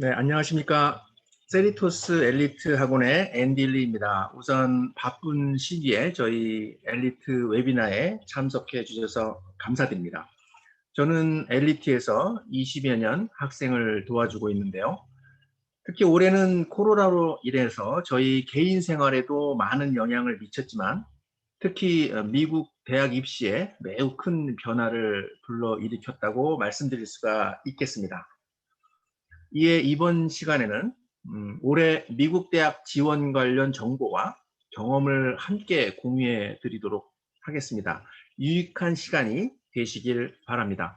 네, 안녕하십니까. 세리토스 엘리트 학원의 앤딜리입니다. 우선 바쁜 시기에 저희 엘리트 웨비나에 참석해 주셔서 감사드립니다. 저는 엘리트에서 20여 년 학생을 도와주고 있는데요. 특히 올해는 코로나로 인해서 저희 개인 생활에도 많은 영향을 미쳤지만 특히 미국 대학 입시에 매우 큰 변화를 불러일으켰다고 말씀드릴 수가 있겠습니다. 이에 이번 시간에는 올해 미국 대학 지원 관련 정보와 경험을 함께 공유해 드리도록 하겠습니다. 유익한 시간이 되시길 바랍니다.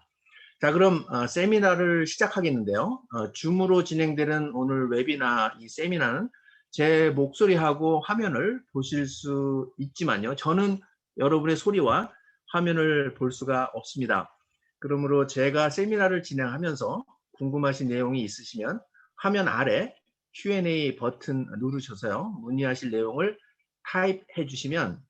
자, 그럼 세미나를 시작하겠는데요. 줌으로 진행되는 오늘 웨비나 이 세미나는 제 목소리하고 화면을 보실 수 있지만요. 저는 여러분의 소리와 화면을 볼 수가 없습니다. 그러므로 제가 세미나를 진행하면서 궁금하신 내용이 있으시면 화면 아래 Q&A 버튼 누르셔서요. 문의하실 내용을 타입해 주시면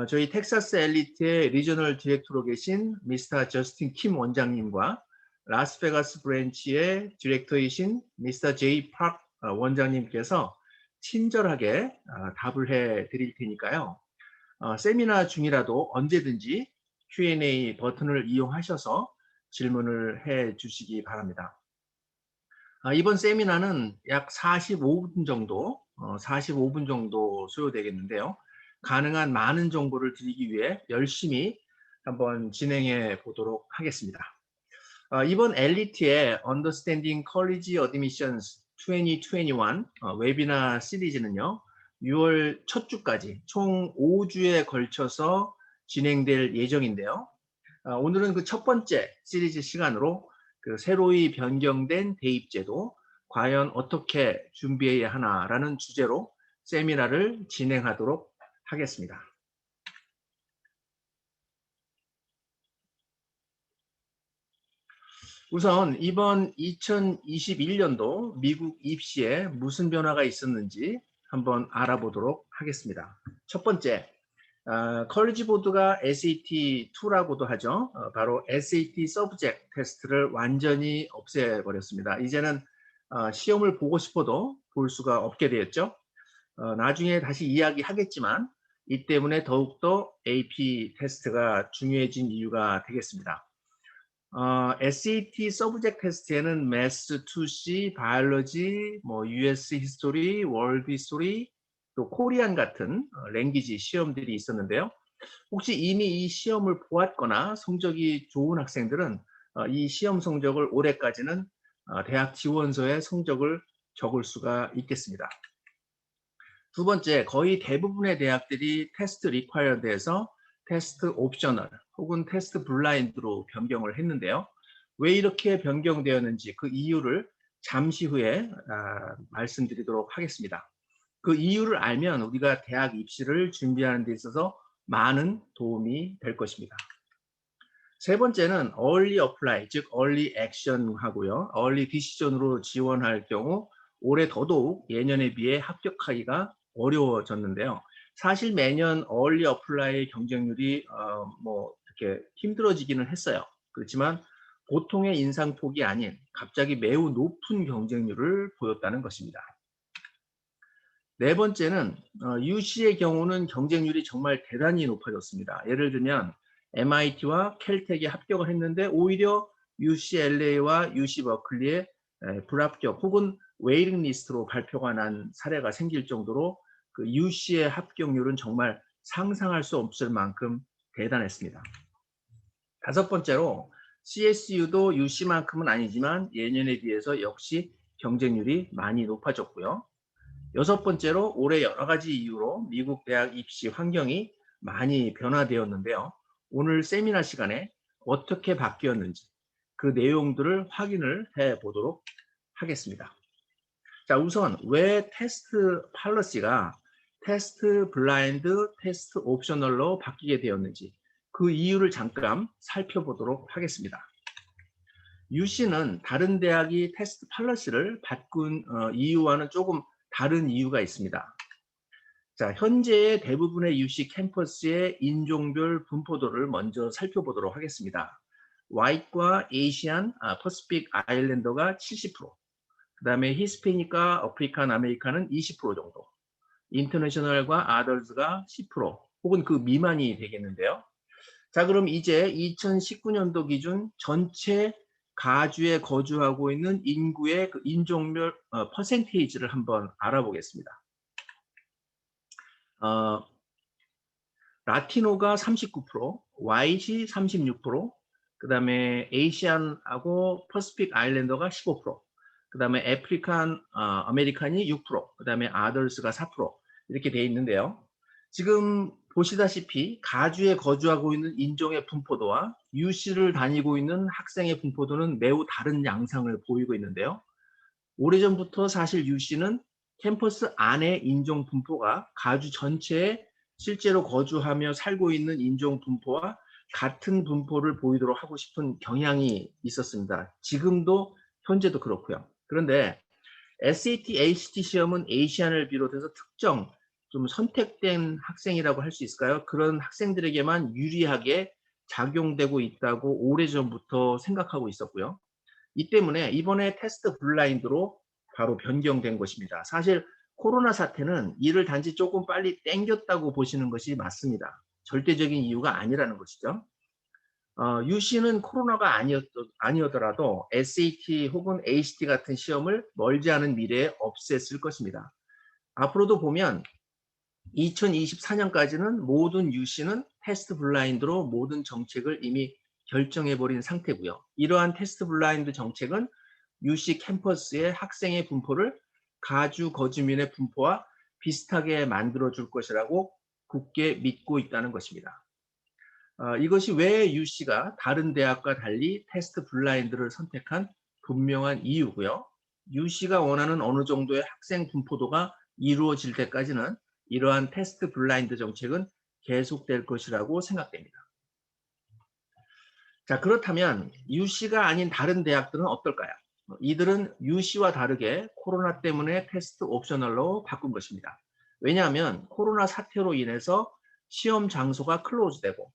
저희 텍사스 엘리트의 리저널 디렉터로 계신 미스터 저스틴 킴 원장님과 라스베가스 브랜치의 디렉터이신 미스터 제이 팍 원장님께서 친절하게 답을 해 드릴 테니까요. 세미나 중이라도 언제든지 Q&A 버튼을 이용하셔서 질문을 해 주시기 바랍니다. 이번 세미나는 약 45분 정도 소요되겠는데요. 가능한 많은 정보를 드리기 위해 열심히 한번 진행해 보도록 하겠습니다. 이번 엘리트의 Understanding College Admissions 2021 웨비나 시리즈는요. 6월 첫 주까지 총 5주에 걸쳐서 진행될 예정인데요. 오늘은 그 첫 번째 시리즈 시간으로 그 새로이 변경된 대입제도 과연 어떻게 준비해야 하나라는 주제로 세미나를 진행하도록 하겠습니다. 우선 이번 2021년도 미국 입시에 무슨 변화가 있었는지 한번 알아보도록 하겠습니다. 첫 번째, 컬리지 보드가 SAT2라고도 하죠. 바로 SAT 서브젝트 테스트를 완전히 없애버렸습니다. 이제는 시험을 보고 싶어도 볼 수가 없게 되었죠. 나중에 다시 이야기하겠지만 이 때문에 더욱더 AP 테스트가 중요해진 이유가 되겠습니다. SAT 서브젝트 테스트에는 매스 2C, 바이올로지, US 히스토리, 월드 히스토리, 또 코리안 같은 랭귀지 시험들이 있었는데요. 혹시 이미 이 시험을 보았거나 성적이 좋은 학생들은 이 시험 성적을 올해까지는 대학 지원서에 성적을 적을 수가 있겠습니다. 두 번째, 거의 대부분의 대학들이 테스트 리콰이어드에서 테스트 옵셔널 혹은 테스트 블라인드로 변경을 했는데요. 왜 이렇게 변경되었는지 그 이유를 잠시 후에 말씀드리도록 하겠습니다. 그 이유를 알면 우리가 대학 입시를 준비하는 데 있어서 많은 도움이 될 것입니다. 세 번째는 early apply, 즉 early action 하고요. early decision으로 지원할 경우 올해 더더욱 예년에 비해 합격하기가 어려워졌는데요. 사실 매년 early apply 경쟁률이 이렇게 힘들어지기는 했어요. 그렇지만 보통의 인상폭이 아닌 갑자기 매우 높은 경쟁률을 보였다는 것입니다. 네 번째는 UC의 경우는 경쟁률이 정말 대단히 높아졌습니다. 예를 들면 MIT와 캘텍에 합격을 했는데 오히려 UCLA와 UC 버클리에 불합격 혹은 웨이팅 리스트로 발표가 난 사례가 생길 정도로 그 UC의 합격률은 정말 상상할 수 없을 만큼 대단했습니다. 다섯 번째로 CSU도 UC만큼은 아니지만 예년에 비해서 역시 경쟁률이 많이 높아졌고요. 여섯 번째로 올해 여러 가지 이유로 미국 대학 입시 환경이 많이 변화되었는데요. 오늘 세미나 시간에 어떻게 바뀌었는지 그 내용들을 확인을 해 보도록 하겠습니다. 자, 우선 왜 테스트 팔러시가 테스트 블라인드, 테스트 옵셔널로 바뀌게 되었는지 그 이유를 잠깐 살펴보도록 하겠습니다. UC는 다른 대학이 테스트 팔러시를 바꾼 이유와는 조금 다른 이유가 있습니다. 자, 현재의 대부분의 UC 캠퍼스의 인종별 분포도를 먼저 살펴보도록 하겠습니다. 화이트과 에이시안, 퍼시픽 아일랜더가 70%, 그다음에 히스패닉과 아프리칸 아메리칸은 20% 정도, 인터내셔널과 아더스가 10% 혹은 그 미만이 되겠는데요. 자, 그럼 이제 2019년도 기준 전체 가주에 거주하고 있는 인구의 그 인종별 퍼센테이지를 한번 알아보겠습니다. 라티노가 39%, 화이트이 36%, 그다음에 에이시안하고 퍼시픽 아일랜더가 15%, 그다음에 아프리칸 아메리칸이 6%, 그다음에 아더스가 4% 이렇게 돼 있는데요. 지금 보시다시피 가주에 거주하고 있는 인종의 분포도와 UC를 다니고 있는 학생의 분포도는 매우 다른 양상을 보이고 있는데요. 오래전부터 사실 UC는 캠퍼스 안의 인종 분포가 가주 전체에 실제로 거주하며 살고 있는 인종 분포와 같은 분포를 보이도록 하고 싶은 경향이 있었습니다. 지금도 현재도 그렇고요. 그런데 SAT, ACT 시험은 아시안을 비롯해서 특정 좀 선택된 학생이라고 할 수 있을까요? 그런 학생들에게만 유리하게 작용되고 있다고 오래전부터 생각하고 있었고요. 이 때문에 이번에 테스트 블라인드로 바로 변경된 것입니다. 사실 코로나 사태는 이를 단지 조금 빨리 땡겼다고 보시는 것이 맞습니다. 절대적인 이유가 아니라는 것이죠. UC는 코로나가 아니었더라도 SAT 혹은 ACT 같은 시험을 멀지 않은 미래에 없앴을 것입니다. 앞으로도 보면 2024년까지는 모든 UC는 테스트 블라인드로 모든 정책을 이미 결정해버린 상태고요. 이러한 테스트 블라인드 정책은 UC 캠퍼스의 학생의 분포를 가주 거주민의 분포와 비슷하게 만들어줄 것이라고 굳게 믿고 있다는 것입니다. 이것이 왜 UC가 다른 대학과 달리 테스트 블라인드를 선택한 분명한 이유고요. UC가 원하는 어느 정도의 학생 분포도가 이루어질 때까지는 이러한 테스트 블라인드 정책은 계속될 것이라고 생각됩니다. 자, 그렇다면 UC가 아닌 다른 대학들은 어떨까요? 이들은 UC와 다르게 코로나 때문에 테스트 옵셔널로 바꾼 것입니다. 왜냐하면 코로나 사태로 인해서 시험 장소가 클로즈되고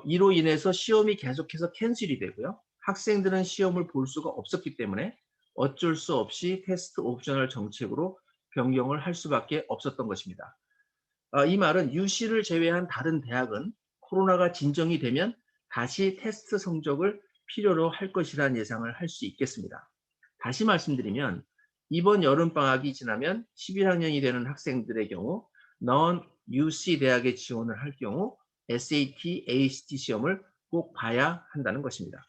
이로 인해서 시험이 계속해서 캔슬이 되고요. 학생들은 시험을 볼 수가 없었기 때문에 어쩔 수 없이 테스트 옵셔널 정책으로 변경을 할 수밖에 없었던 것입니다. 이 말은 UC를 제외한 다른 대학은 코로나가 진정이 되면 다시 테스트 성적을 필요로 할 것이라는 예상을 할 수 있겠습니다. 다시 말씀드리면 이번 여름방학이 지나면 11학년이 되는 학생들의 경우 non-UC 대학에 지원을 할 경우 SAT, ACT 시험을 꼭 봐야 한다는 것입니다.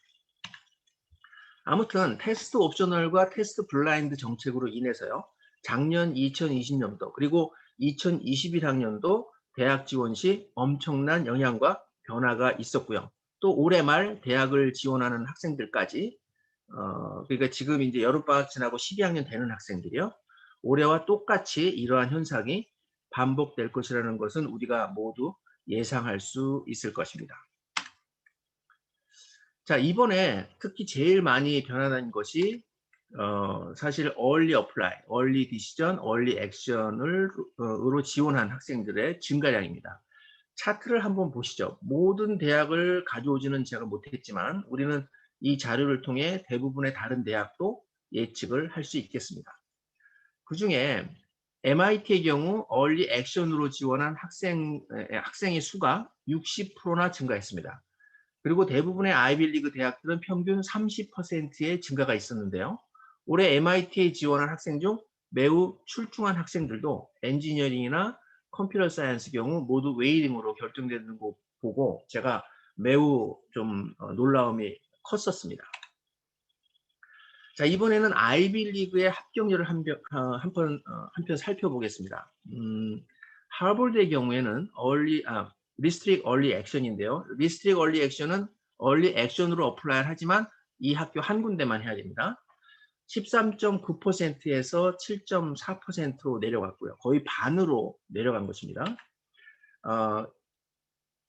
아무튼 테스트 옵셔널과 테스트 블라인드 정책으로 인해서요. 작년 2020년도 그리고 2021학년도 대학 지원 시 엄청난 영향과 변화가 있었고요. 또 올해 말 대학을 지원하는 학생들까지 그러니까 지금 이제 여름방학 지나고 12학년 되는 학생들이요. 올해와 똑같이 이러한 현상이 반복될 것이라는 것은 우리가 모두 예상할 수 있을 것입니다. 자, 이번에 특히 제일 많이 변화된 것이 사실 early apply, early decision, early action으로 지원한 학생들의 증가량입니다. 차트를 한번 보시죠. 모든 대학을 가져오지는 제가 못했지만 우리는 이 자료를 통해 대부분의 다른 대학도 예측을 할 수 있겠습니다. 그 중에 MIT의 경우 early action으로 지원한 학생의 수가 60%나 증가했습니다. 그리고 대부분의 아이비리그 대학들은 평균 30%의 증가가 있었는데요. 올해 MIT에 지원한 학생 중 매우 출중한 학생들도 엔지니어링이나 컴퓨터 사이언스 경우 모두 웨이팅으로 결정되는 거 보고 제가 매우 좀 놀라움이 컸었습니다. 자, 이번에는 아이비리그의 합격률을 한편 살펴보겠습니다. 하버드의 경우에는 리스트릭 얼리 액션인데요. 리스트릭 얼리 액션은 얼리 액션으로 어플라이 하지만 이 학교 한 군데만 해야 됩니다. 13.9%에서 7.4%로 내려갔고요. 거의 반으로 내려간 것입니다.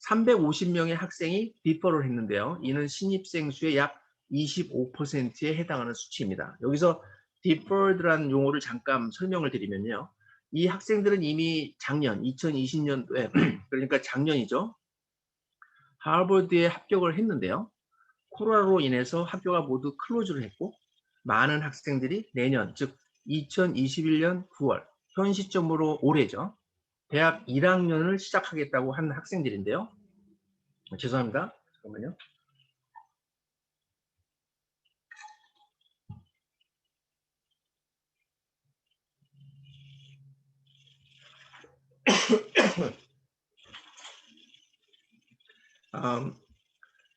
350명의 학생이 디퍼를 했는데요. 이는 신입생 수의 약 25%에 해당하는 수치입니다. 여기서 deferred라는 용어를 잠깐 설명을 드리면요. 이 학생들은 이미 작년 2020년도에 그러니까 작년이죠. 하버드에 합격을 했는데요. 코로나로 인해서 학교가 모두 클로즈를 했고 많은 학생들이 내년, 즉 2021년 9월, 현 시점으로 올해죠. 대학 1학년을 시작하겠다고 하는 학생들인데요. 죄송합니다. 잠깐만요.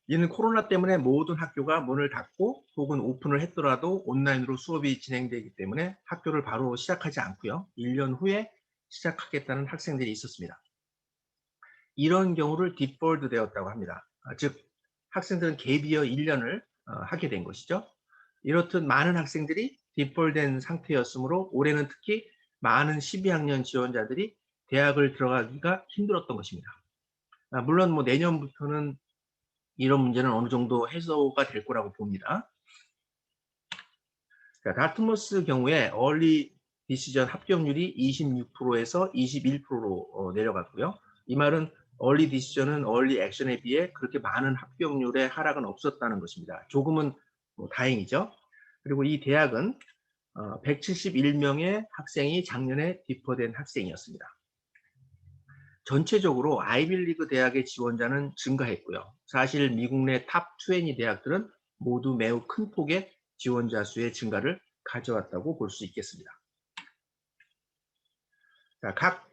이는 코로나 때문에 모든 학교가 문을 닫고 혹은 오픈을 했더라도 온라인으로 수업이 진행되기 때문에 학교를 바로 시작하지 않고요. 1년 후에 시작하겠다는 학생들이 있었습니다. 이런 경우를 디폴드 되었다고 합니다. 즉 학생들은 갭이어 1년을 하게 된 것이죠. 이렇듯 많은 학생들이 디폴된 상태였으므로 올해는 특히 많은 12학년 지원자들이 대학을 들어가기가 힘들었던 것입니다. 물론 뭐 내년부터는 이런 문제는 어느 정도 해소가 될 거라고 봅니다. 다트머스 경우에 얼리 디시전 합격률이 26%에서 21%로 내려갔고요. 이 말은 얼리 디시전은 얼리 액션에 비해 그렇게 많은 합격률의 하락은 없었다는 것입니다. 조금은 뭐 다행이죠. 그리고 이 대학은 171명의 학생이 작년에 디퍼된 학생이었습니다. 전체적으로 아이빌리그 대학의 지원자는 증가했고요. 사실 미국 내 탑 20 대학들은 모두 매우 큰 폭의 지원자 수의 증가를 가져왔다고 볼 수 있겠습니다. 자, 각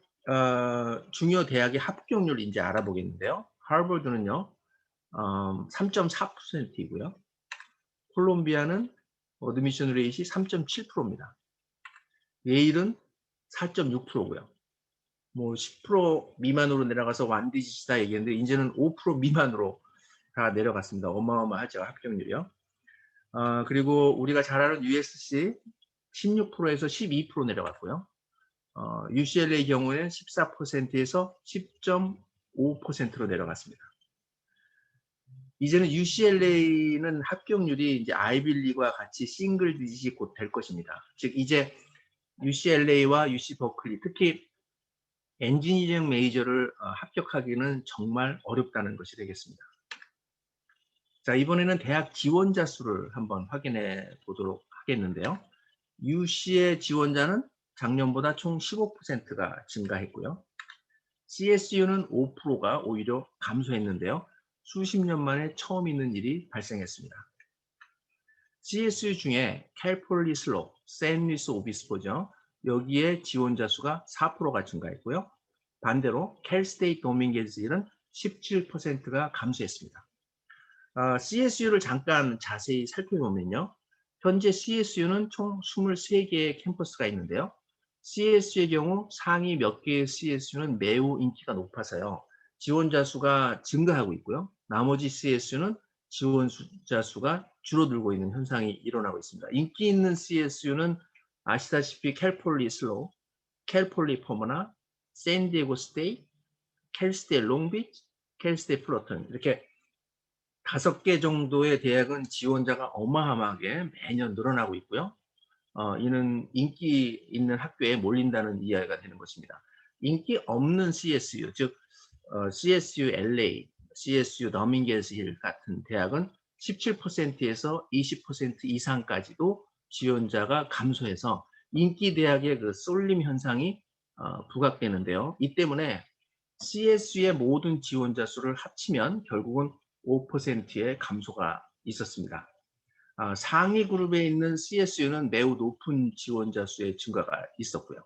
중요 대학의 합격률 이제 알아보겠는데요. 하버드는요 3.4%이고요. 콜롬비아는 어드미션 레이시 3.7%입니다. 예일은 4.6%고요. 뭐 10% 미만으로 내려가서 완디지시다 얘기했는데 이제는 5% 미만으로 다 내려갔습니다. 어마어마하죠, 합격률이요. 그리고 우리가 잘 아는 USC 16%에서 12% 내려갔고요. UCLA 경우에는 14%에서 10.5%로 내려갔습니다. 이제는 UCLA는 합격률이 이제 아이빌리그와 같이 싱글 디짓이 곧 될 것입니다. 즉 이제 UCLA와 UC 버클리, 특히 엔지니어링 메이저를 합격하기는 정말 어렵다는 것이 되겠습니다. 자, 이번에는 대학 지원자 수를 한번 확인해 보도록 하겠는데요. UC의 지원자는 작년보다 총 15%가 증가했고요. CSU는 5%가 오히려 감소했는데요. 수십 년 만에 처음 있는 일이 발생했습니다. CSU 중에 캘폴리 슬로, 샌루이스 오비스포죠. 여기에 지원자 수가 4%가 증가했고요. 반대로 캘스테이트 도밍게즈는 17%가 감소했습니다. CSU를 잠깐 자세히 살펴보면요. 현재 CSU는 총 23개의 캠퍼스가 있는데요. CSU의 경우 상위 몇 개의 CSU는 매우 인기가 높아서요. 지원자 수가 증가하고 있고요. 나머지 CSU는 지원자 수가 줄어들고 있는 현상이 일어나고 있습니다. 인기 있는 CSU는 아시다시피 캘폴리 슬로, 캘폴리 포머나, 샌디에고 스테이트, 캘스테 롱비치, 캘스테 플러턴 이렇게 5개 정도의 대학은 지원자가 어마어마하게 매년 늘어나고 있고요. 이는 인기 있는 학교에 몰린다는 이야기가 되는 것입니다. 인기 없는 CSU, 즉 CSU LA, CSU 너밍게스 힐 같은 대학은 17%에서 20% 이상까지도 지원자가 감소해서 인기 대학의 그 쏠림 현상이 부각되는데요. 이 때문에 CSU의 모든 지원자 수를 합치면 결국은 5%의 감소가 있었습니다. 상위 그룹에 있는 CSU는 매우 높은 지원자 수의 증가가 있었고요.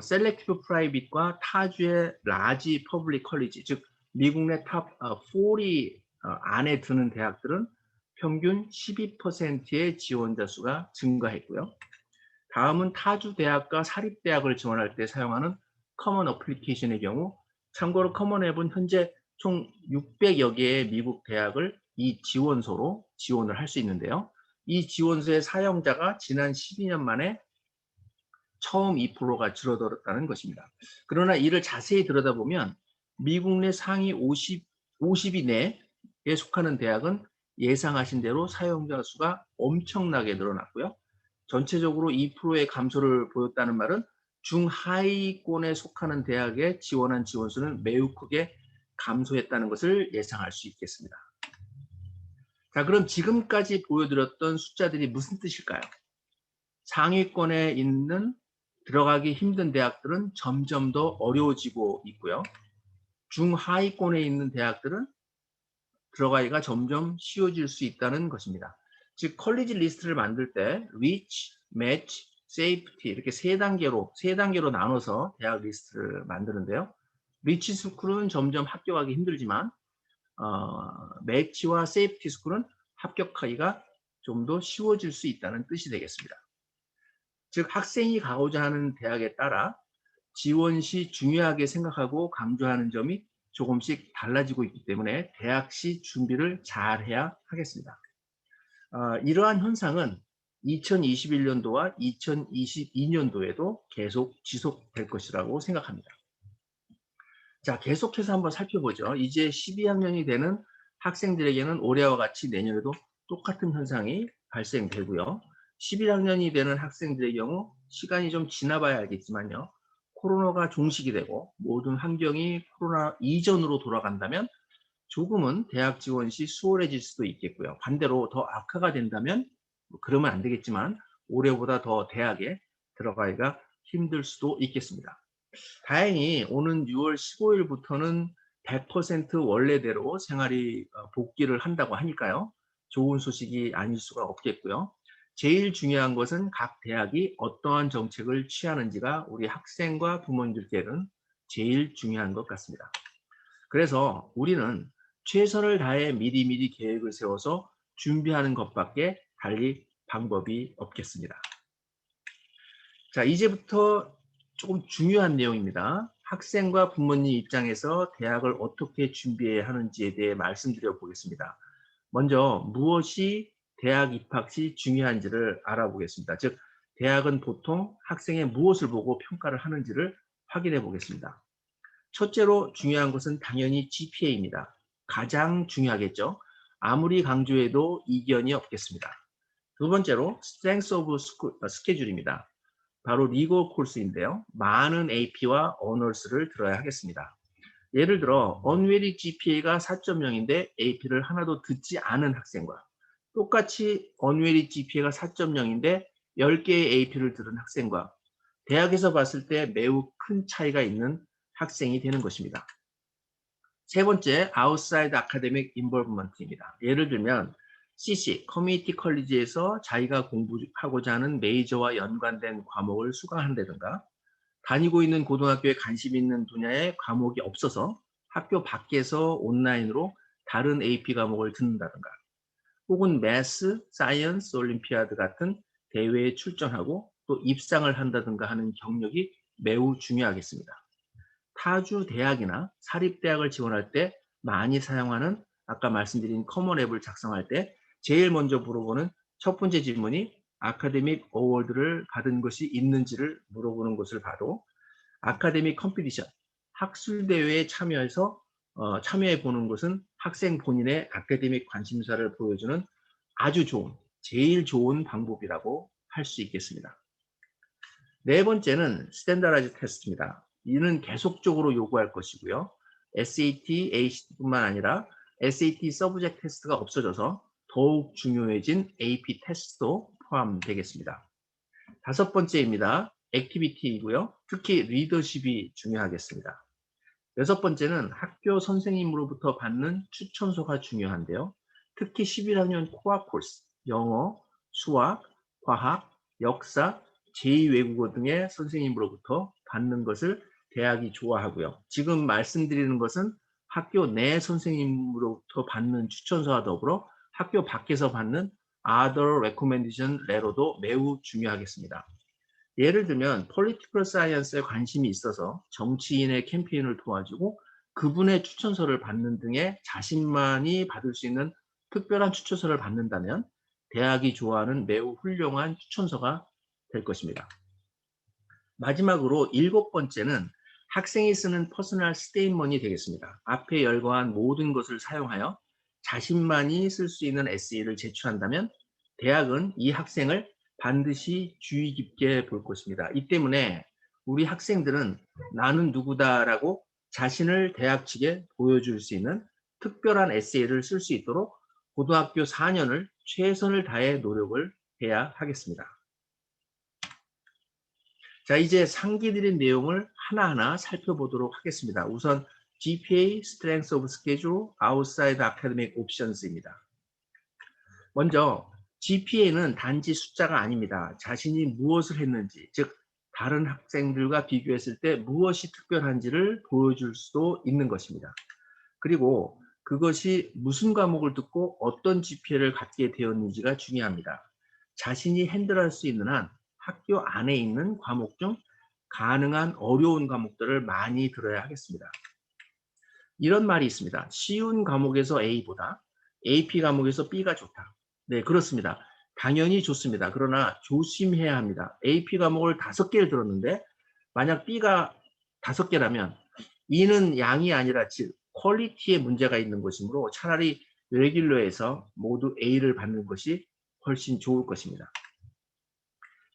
셀렉티브 프라이빗과 타주의 라지 퍼블릭 컬리지, 즉 미국 내 탑 40 안에 드는 대학들은 평균 12%의 지원자 수가 증가했고요. 다음은 타주 대학과 사립대학을 지원할 때 사용하는 커먼 어플리케이션의 경우, 참고로 커먼 앱은 현재 총 600여 개의 미국 대학을 이 지원소로 지원을 할 수 있는데요. 이 지원소의 사용자가 지난 12년 만에 처음 2%가 줄어들었다는 것입니다. 그러나 이를 자세히 들여다보면 미국 내 상위 50위 내에 속하는 대학은 예상하신 대로 사용자 수가 엄청나게 늘어났고요. 전체적으로 2%의 감소를 보였다는 말은 중하위권에 속하는 대학에 지원한 지원수는 매우 크게 감소했다는 것을 예상할 수 있겠습니다. 자, 그럼 지금까지 보여드렸던 숫자들이 무슨 뜻일까요? 상위권에 있는 들어가기 힘든 대학들은 점점 더 어려워지고 있고요. 중하위권에 있는 대학들은 들어가기가 점점 쉬워질 수 있다는 것입니다. 즉 컬리지 리스트를 만들 때 Rich, Match, Safety 이렇게 세 단계로 나눠서 대학 리스트를 만드는데요. 리치 스쿨은 점점 합격하기 힘들지만 매치와 세이프티 스쿨은 합격하기가 좀 더 쉬워질 수 있다는 뜻이 되겠습니다. 즉 학생이 가고자 하는 대학에 따라 지원 시 중요하게 생각하고 강조하는 점이 조금씩 달라지고 있기 때문에 대학 시 준비를 잘 해야 하겠습니다. 이러한 현상은 2021년도와 2022년도에도 계속 지속될 것이라고 생각합니다. 자, 계속해서 한번 살펴보죠. 이제 12학년이 되는 학생들에게는 올해와 같이 내년에도 똑같은 현상이 발생되고요. 11학년이 되는 학생들의 경우 시간이 좀 지나봐야 알겠지만요. 코로나가 종식이 되고 모든 환경이 코로나 이전으로 돌아간다면 조금은 대학 지원 시 수월해질 수도 있겠고요. 반대로 더 악화가 된다면 그러면 안 되겠지만 올해보다 더 대학에 들어가기가 힘들 수도 있겠습니다. 다행히 오는 6월 15일부터는 100% 원래대로 생활이 복귀를 한다고 하니까요. 좋은 소식이 아닐 수가 없겠고요. 제일 중요한 것은 각 대학이 어떠한 정책을 취하는지가 우리 학생과 부모님들께는 제일 중요한 것 같습니다. 그래서 우리는 최선을 다해 미리미리 계획을 세워서 준비하는 것밖에 달리 방법이 없겠습니다. 자, 이제부터 조금 중요한 내용입니다. 학생과 부모님 입장에서 대학을 어떻게 준비해야 하는지에 대해 말씀드려 보겠습니다. 먼저 무엇이 대학 입학 시 중요한지를 알아보겠습니다. 즉, 대학은 보통 학생의 무엇을 보고 평가를 하는지를 확인해 보겠습니다. 첫째로 중요한 것은 당연히 GPA입니다. 가장 중요하겠죠. 아무리 강조해도 이견이 없겠습니다. 두 번째로 Strength of Schedule입니다. 바로 리고 코र्스인데요. 많은 AP와 어널스를 들어야 하겠습니다. 예를 들어 언웨리 GPA가 4.0인데 AP를 하나도 듣지 않은 학생과 똑같이 언웨리 GPA가 4.0인데 10개의 AP를 들은 학생과 대학에서 봤을 때 매우 큰 차이가 있는 학생이 되는 것입니다. 세 번째, Outside Academic Involvement입니다. 예를 들면 CC, 커뮤니티 컬리지에서 자기가 공부하고자 하는 메이저와 연관된 과목을 수강한다든가 다니고 있는 고등학교에 관심 있는 분야의 과목이 없어서 학교 밖에서 온라인으로 다른 AP 과목을 듣는다든가 혹은 매스, 사이언스, 올림피아드 같은 대회에 출전하고 또 입상을 한다든가 하는 경력이 매우 중요하겠습니다. 타주 대학이나 사립대학을 지원할 때 많이 사용하는 아까 말씀드린 커먼 앱을 작성할 때 제일 먼저 물어보는 첫 번째 질문이 아카데믹 어워드를 받은 것이 있는지를 물어보는 것을 봐도 아카데믹 컴피티션, 학술대회에 참여해서 참여해 보는 것은 학생 본인의 아카데믹 관심사를 보여주는 아주 좋은, 제일 좋은 방법이라고 할 수 있겠습니다. 네 번째는 스탠다라이즈 테스트입니다. 이는 계속적으로 요구할 것이고요. SAT, ACT뿐만 아니라 SAT 서브젝트 테스트가 없어져서 더욱 중요해진 AP 테스트도 포함되겠습니다. 다섯 번째입니다. 액티비티이고요. 특히 리더십이 중요하겠습니다. 여섯 번째는 학교 선생님으로부터 받는 추천서가 중요한데요. 특히 11학년 코어 코र्스, 영어, 수학, 과학, 역사, 제2외국어 등의 선생님으로부터 받는 것을 대학이 좋아하고요. 지금 말씀드리는 것은 학교 내 선생님으로부터 받는 추천서와 더불어 학교 밖에서 받는 other recommendation letter도 매우 중요하겠습니다. 예를 들면 political science에 관심이 있어서 정치인의 캠페인을 도와주고 그분의 추천서를 받는 등의 자신만이 받을 수 있는 특별한 추천서를 받는다면 대학이 좋아하는 매우 훌륭한 추천서가 될 것입니다. 마지막으로 일곱 번째는 학생이 쓰는 퍼스널 스테이트먼트이 되겠습니다. 앞에 열거한 모든 것을 사용하여 자신만이 쓸 수 있는 에세이를 제출한다면 대학은 이 학생을 반드시 주의 깊게 볼 것입니다. 이 때문에 우리 학생들은 나는 누구다라고 자신을 대학 측에 보여줄 수 있는 특별한 에세이를 쓸 수 있도록 고등학교 4년을 최선을 다해 노력을 해야 하겠습니다. 자, 이제 상기 드린 내용을 하나하나 살펴보도록 하겠습니다. 우선 GPA, Strength of Schedule, Outside Academic Options입니다. 먼저 GPA는 단지 숫자가 아닙니다. 자신이 무엇을 했는지, 즉 다른 학생들과 비교했을 때 무엇이 특별한지를 보여줄 수도 있는 것입니다. 그리고 그것이 무슨 과목을 듣고 어떤 GPA를 갖게 되었는지가 중요합니다. 자신이 핸들할 수 있는 한 학교 안에 있는 과목 중 가능한 어려운 과목들을 많이 들어야 하겠습니다. 이런 말이 있습니다. 쉬운 과목에서 A보다 AP 과목에서 B가 좋다. 네, 그렇습니다. 당연히 좋습니다. 그러나 조심해야 합니다. AP 과목을 5개를 들었는데 만약 B가 5개라면 E는 양이 아니라 질, 퀄리티에 문제가 있는 것이므로 차라리 레귤러에서 모두 A를 받는 것이 훨씬 좋을 것입니다.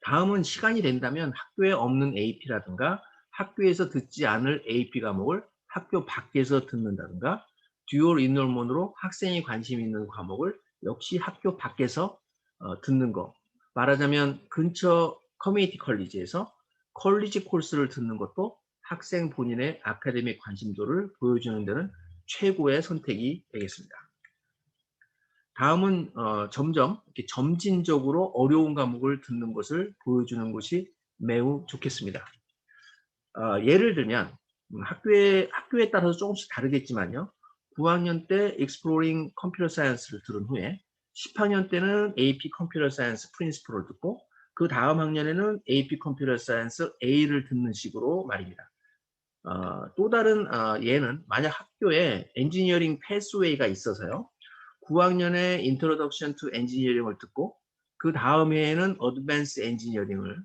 다음은 시간이 된다면 학교에 없는 AP라든가 학교에서 듣지 않을 AP 과목을 학교 밖에서 듣는다든가 듀얼 인롤먼으로 학생이 관심 있는 과목을 역시 학교 밖에서 듣는 거. 말하자면 근처 커뮤니티 컬리지에서 컬리지 코스를 듣는 것도 학생 본인의 아카데믹 관심도를 보여주는 데는 최고의 선택이 되겠습니다. 다음은 점점 이렇게 점진적으로 어려운 과목을 듣는 것을 보여주는 것이 매우 좋겠습니다. 예를 들면 학교에 따라서 조금씩 다르겠지만요. 9학년 때 Exploring Computer Science를 들은 후에 10학년 때는 AP Computer Science Principle을 듣고 그 다음 학년에는 AP Computer Science A를 듣는 식으로 말입니다. 또 다른 예는 만약 학교에 엔지니어링 패스웨이가 있어서요. 9학년에 Introduction to Engineering을 듣고 그 다음 해에는 Advanced Engineering을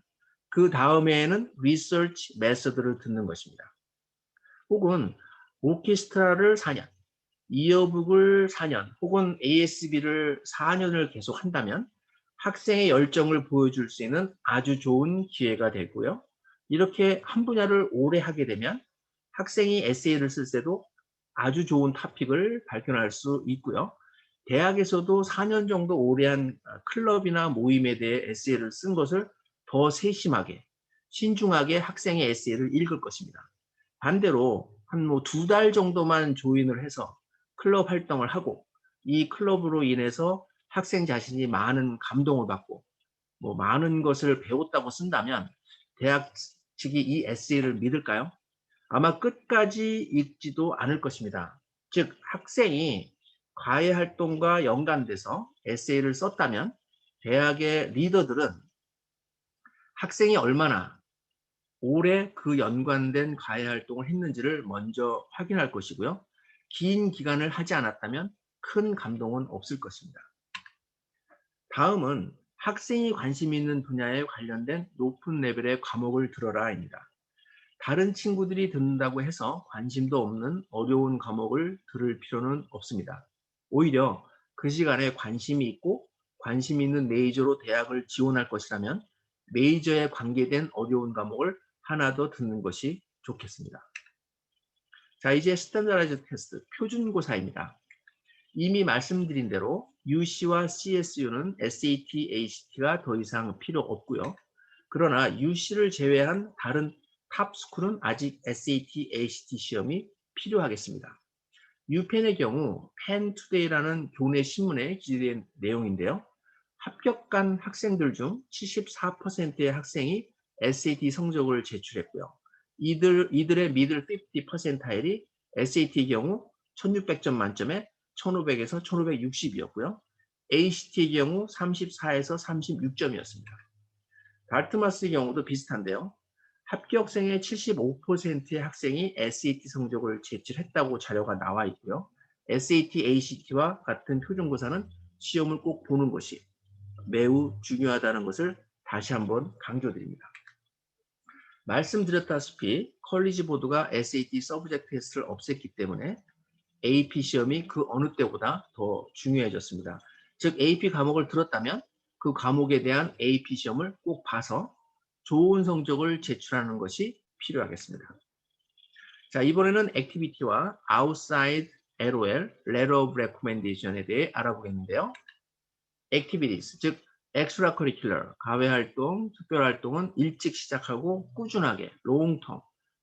그 다음 해에는 Research Method를 듣는 것입니다. 혹은 오케스트라를 4년, 이어북을 4년 혹은 ASB를 4년을 계속 한다면 학생의 열정을 보여줄 수 있는 아주 좋은 기회가 되고요. 이렇게 한 분야를 오래 하게 되면 학생이 에세이를 쓸 때도 아주 좋은 토픽을 발견할 수 있고요. 대학에서도 4년 정도 오래 한 클럽이나 모임에 대해 에세이를 쓴 것을 더 세심하게, 신중하게 학생의 에세이를 읽을 것입니다. 반대로 한 2달 정도만 조인을 해서 클럽 활동을 하고 이 클럽으로 인해서 학생 자신이 많은 감동을 받고 많은 것을 배웠다고 쓴다면 대학 측이 이 에세이를 믿을까요? 아마 끝까지 읽지도 않을 것입니다. 즉 학생이 과외 활동과 연관돼서 에세이를 썼다면 대학의 리더들은 학생이 얼마나 오래 그 연관된 과외 활동을 했는지를 먼저 확인할 것이고요. 긴 기간을 하지 않았다면 큰 감동은 없을 것입니다. 다음은 학생이 관심 있는 분야에 관련된 높은 레벨의 과목을 들어라입니다. 다른 친구들이 듣는다고 해서 관심도 없는 어려운 과목을 들을 필요는 없습니다. 오히려 그 시간에 관심이 있고 관심 있는 메이저로 대학을 지원할 것이라면 메이저에 관계된 어려운 과목을 하나 더 듣는 것이 좋겠습니다. 자, 이제 스탠더라이즈 테스트, 표준고사입니다. 이미 말씀드린 대로 UC와 CSU는 SAT, ACT가 더 이상 필요 없고요. 그러나 UC를 제외한 다른 탑스쿨은 아직 SAT, ACT 시험이 필요하겠습니다. 유펜의 경우 펜투데이라는 교내 신문에 기재된 내용인데요. 합격한 학생들 중 74%의 학생이 SAT 성적을 제출했고요. 이들의 미들 50 퍼센타일이 SAT의 경우 1600점 만점에 1500에서 1560이었고요. ACT의 경우 34에서 36점이었습니다. 달트마스의 경우도 비슷한데요. 합격생의 75%의 학생이 SAT 성적을 제출했다고 자료가 나와 있고요. SAT, ACT와 같은 표준고사는 시험을 꼭 보는 것이 매우 중요하다는 것을 다시 한번 강조드립니다. 말씀드렸다시피 컬리지 보드가 SAT 서브젝트 테스트를 없앴기 때문에 AP 시험이 그 어느 때보다 더 중요해졌습니다. 즉 AP 과목을 들었다면 그 과목에 대한 AP 시험을 꼭 봐서 좋은 성적을 제출하는 것이 필요하겠습니다. 자, 이번에는 액티비티와 Outside LOL, Letter of Recommendation에 대해 알아보겠는데요. Activities, 즉 extracurricular, 과외활동, 특별활동은 일찍 시작하고 꾸준하게, long term,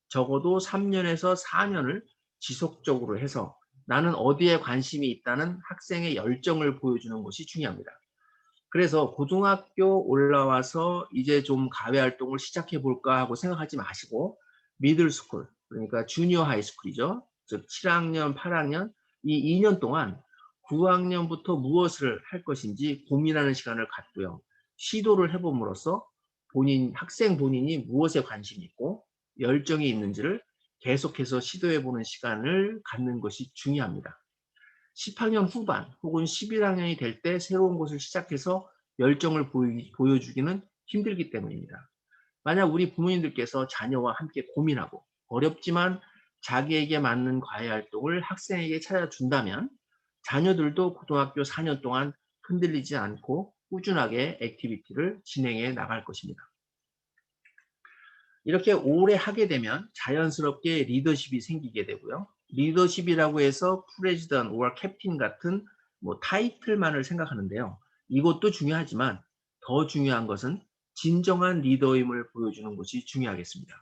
적어도 3년에서 4년을 지속적으로 해서 나는 어디에 관심이 있다는 학생의 열정을 보여주는 것이 중요합니다. 그래서 고등학교 올라와서 이제 좀 과외 활동을 시작해 볼까 하고 생각하지 마시고 미들 스쿨, 그러니까 주니어 하이스쿨이죠. 즉 7학년, 8학년 이 2년 동안 9학년부터 무엇을 할 것인지 고민하는 시간을 갖고요. 시도를 해봄으로써 학생 본인이 무엇에 관심이 있고 열정이 있는지를 계속해서 시도해 보는 시간을 갖는 것이 중요합니다. 10학년 후반 혹은 11학년이 될 때 새로운 것을 시작해서 열정을 보여주기는 힘들기 때문입니다. 만약 우리 부모님들께서 자녀와 함께 고민하고 어렵지만 자기에게 맞는 과외 활동을 학생에게 찾아준다면 자녀들도 고등학교 4년 동안 흔들리지 않고 꾸준하게 액티비티를 진행해 나갈 것입니다. 이렇게 오래 하게 되면 자연스럽게 리더십이 생기게 되고요. 리더십이라고 해서 프레지던 or 캡틴 같은 타이틀만을 생각하는데요. 이것도 중요하지만 더 중요한 것은 진정한 리더임을 보여주는 것이 중요하겠습니다.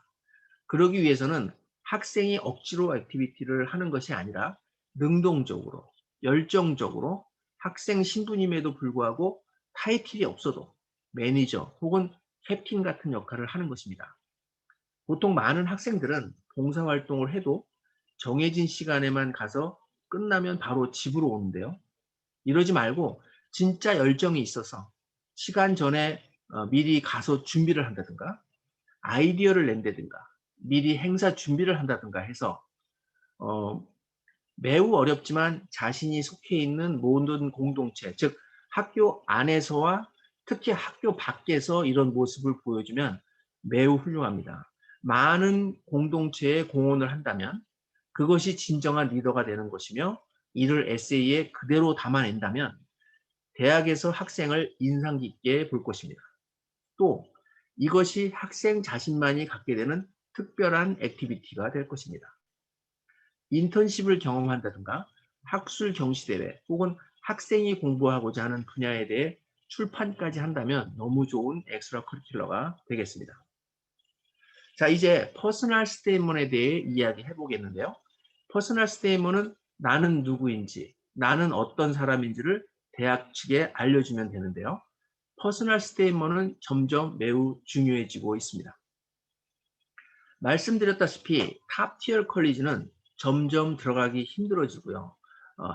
그러기 위해서는 학생이 억지로 액티비티를 하는 것이 아니라 능동적으로, 열정적으로 학생 신분임에도 불구하고 타이틀이 없어도 매니저 혹은 캡틴 같은 역할을 하는 것입니다. 보통 많은 학생들은 봉사활동을 해도 정해진 시간에만 가서 끝나면 바로 집으로 오는데요. 이러지 말고 진짜 열정이 있어서 시간 전에 미리 가서 준비를 한다든가 아이디어를 낸다든가 미리 행사 준비를 한다든가 해서 어, 매우 어렵지만 자신이 속해 있는 모든 공동체, 즉 학교 안에서와 특히 학교 밖에서 이런 모습을 보여주면 매우 훌륭합니다. 많은 공동체에 공헌을 한다면 그것이 진정한 리더가 되는 것이며 이를 에세이에 그대로 담아낸다면 대학에서 학생을 인상 깊게 볼 것입니다. 또 이것이 학생 자신만이 갖게 되는 특별한 액티비티가 될 것입니다. 인턴십을 경험한다든가 학술 경시대회 혹은 학생이 공부하고자 하는 분야에 대해 출판까지 한다면 너무 좋은 엑스트라 커리큘러가 되겠습니다. 자, 이제 퍼스널 스테이트먼트에 대해 이야기해 보겠는데요. 퍼스널 스테이트먼트는 나는 누구인지, 나는 어떤 사람인지를 대학 측에 알려주면 되는데요. 퍼스널 스테이트먼트는 점점 매우 중요해지고 있습니다. 말씀드렸다시피 탑티어 컬리지는 점점 들어가기 힘들어지고요.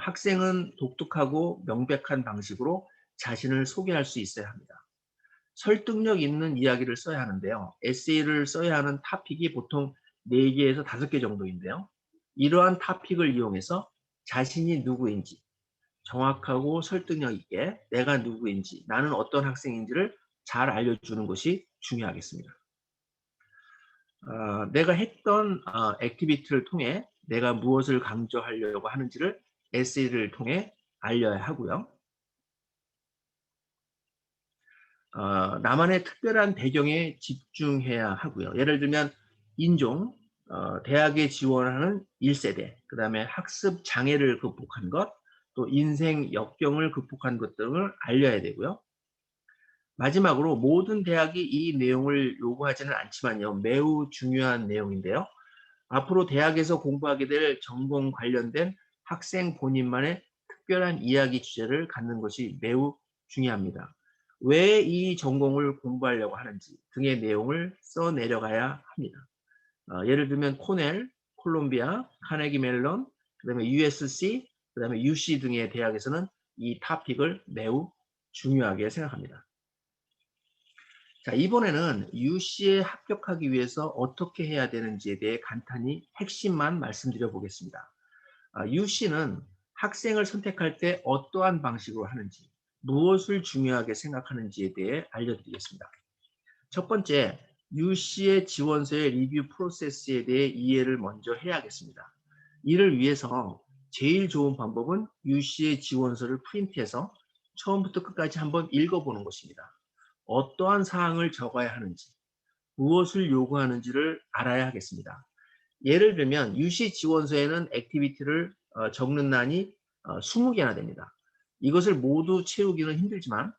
학생은 독특하고 명백한 방식으로 자신을 소개할 수 있어야 합니다. 설득력 있는 이야기를 써야 하는데요. 에세이를 써야 하는 토픽이 보통 4개에서 5개 정도인데요. 이러한 토픽을 이용해서 자신이 누구인지 정확하고 설득력 있게 내가 누구인지 나는 어떤 학생인지를 잘 알려주는 것이 중요하겠습니다. 내가 했던 액티비티를 통해 내가 무엇을 강조하려고 하는지를 에세이를 통해 알려야 하고요. 나만의 특별한 배경에 집중해야 하고요. 예를 들면 인종, 대학에 지원하는 1세대, 그 다음에 학습 장애를 극복한 것, 또 인생 역경을 극복한 것 등을 알려야 되고요. 마지막으로 모든 대학이 이 내용을 요구하지는 않지만요. 매우 중요한 내용인데요. 앞으로 대학에서 공부하게 될 전공 관련된 학생 본인만의 특별한 이야기 주제를 갖는 것이 매우 중요합니다. 왜 이 전공을 공부하려고 하는지 등의 내용을 써 내려가야 합니다. 예를 들면 코넬, 콜롬비아, 카네기 멜론, 그다음에 USC, 그다음에 UC 등의 대학에서는 이 토픽을 매우 중요하게 생각합니다. 자, 이번에는 UC에 합격하기 위해서 어떻게 해야 되는지에 대해 간단히 핵심만 말씀드려 보겠습니다. UC는 학생을 선택할 때 어떠한 방식으로 하는지, 무엇을 중요하게 생각하는지에 대해 알려드리겠습니다. 첫 번째, UC의 지원서의 리뷰 프로세스에 대해 이해를 먼저 해야겠습니다. 이를 위해서 제일 좋은 방법은 UC의 지원서를 프린트해서 처음부터 끝까지 한번 읽어보는 것입니다. 어떠한 사항을 적어야 하는지, 무엇을 요구하는지를 알아야 하겠습니다. 예를 들면 UC 지원서에는 액티비티를 적는 난이 20개나 됩니다. 이것을 모두 채우기는 힘들지만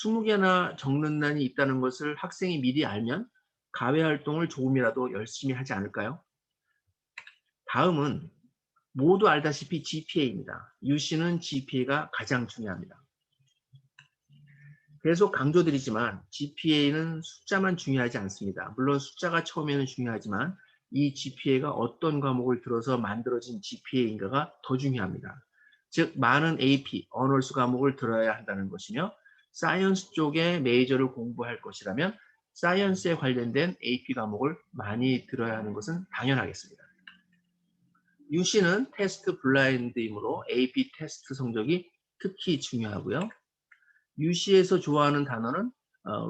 20개나 적는 난이 있다는 것을 학생이 미리 알면 가외 활동을 조금이라도 열심히 하지 않을까요? 다음은 모두 알다시피 GPA입니다. UC는 GPA가 가장 중요합니다. 계속 강조드리지만 GPA는 숫자만 중요하지 않습니다. 물론 숫자가 처음에는 중요하지만 이 GPA가 어떤 과목을 들어서 만들어진 GPA인가가 더 중요합니다. 즉 많은 AP, 언어스 과목을 들어야 한다는 것이며 사이언스 쪽에 메이저를 공부할 것이라면 사이언스에 관련된 AP 과목을 많이 들어야 하는 것은 당연하겠습니다. UC는 테스트 블라인드이므로 AP 테스트 성적이 특히 중요하고요. UC에서 좋아하는 단어는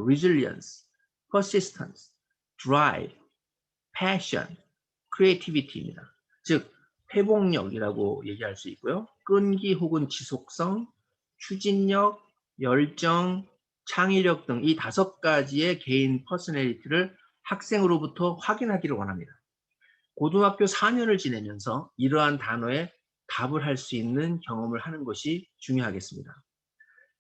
resilience, persistence, drive, passion, creativity입니다. 즉 회복력이라고 얘기할 수 있고요. 끈기 혹은 지속성, 추진력, 열정, 창의력 등 이 5가지의 개인 퍼스널리티를 학생으로부터 확인하기를 원합니다. 고등학교 4년을 지내면서 이러한 단어에 답을 할 수 있는 경험을 하는 것이 중요하겠습니다.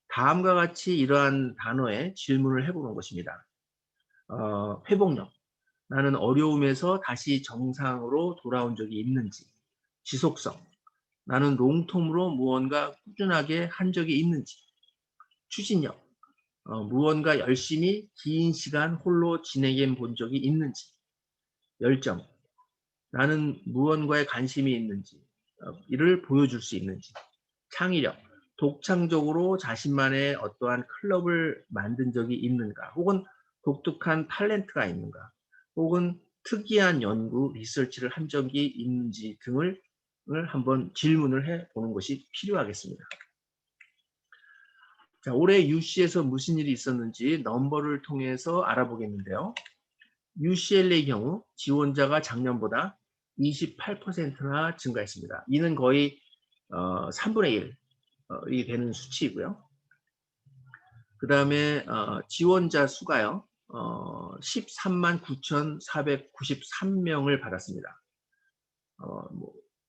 다음과 같이 이러한 단어에 질문을 해보는 것입니다. 회복력. 나는 어려움에서 다시 정상으로 돌아온 적이 있는지. 지속성. 나는 롱텀으로 무언가 꾸준하게 한 적이 있는지. 추진력. 무언가 열심히 긴 시간 홀로 진행해 본 적이 있는지. 열정. 나는 무언가에 관심이 있는지. 이를 보여줄 수 있는지. 창의력. 독창적으로 자신만의 어떠한 클럽을 만든 적이 있는가, 혹은 독특한 탤런트가 있는가, 혹은 특이한 연구, 리서치를 한 적이 있는지 등을 한번 질문을 해보는 것이 필요하겠습니다. 자, 올해 UC에서 무슨 일이 있었는지 넘버를 통해서 알아보겠는데요. UCLA의 경우 지원자가 작년보다 28%나 증가했습니다. 이는 거의 3분의 1. 이 되는 수치이고요. 그 다음에 지원자 수가요. 13만 9,493명을 받았습니다.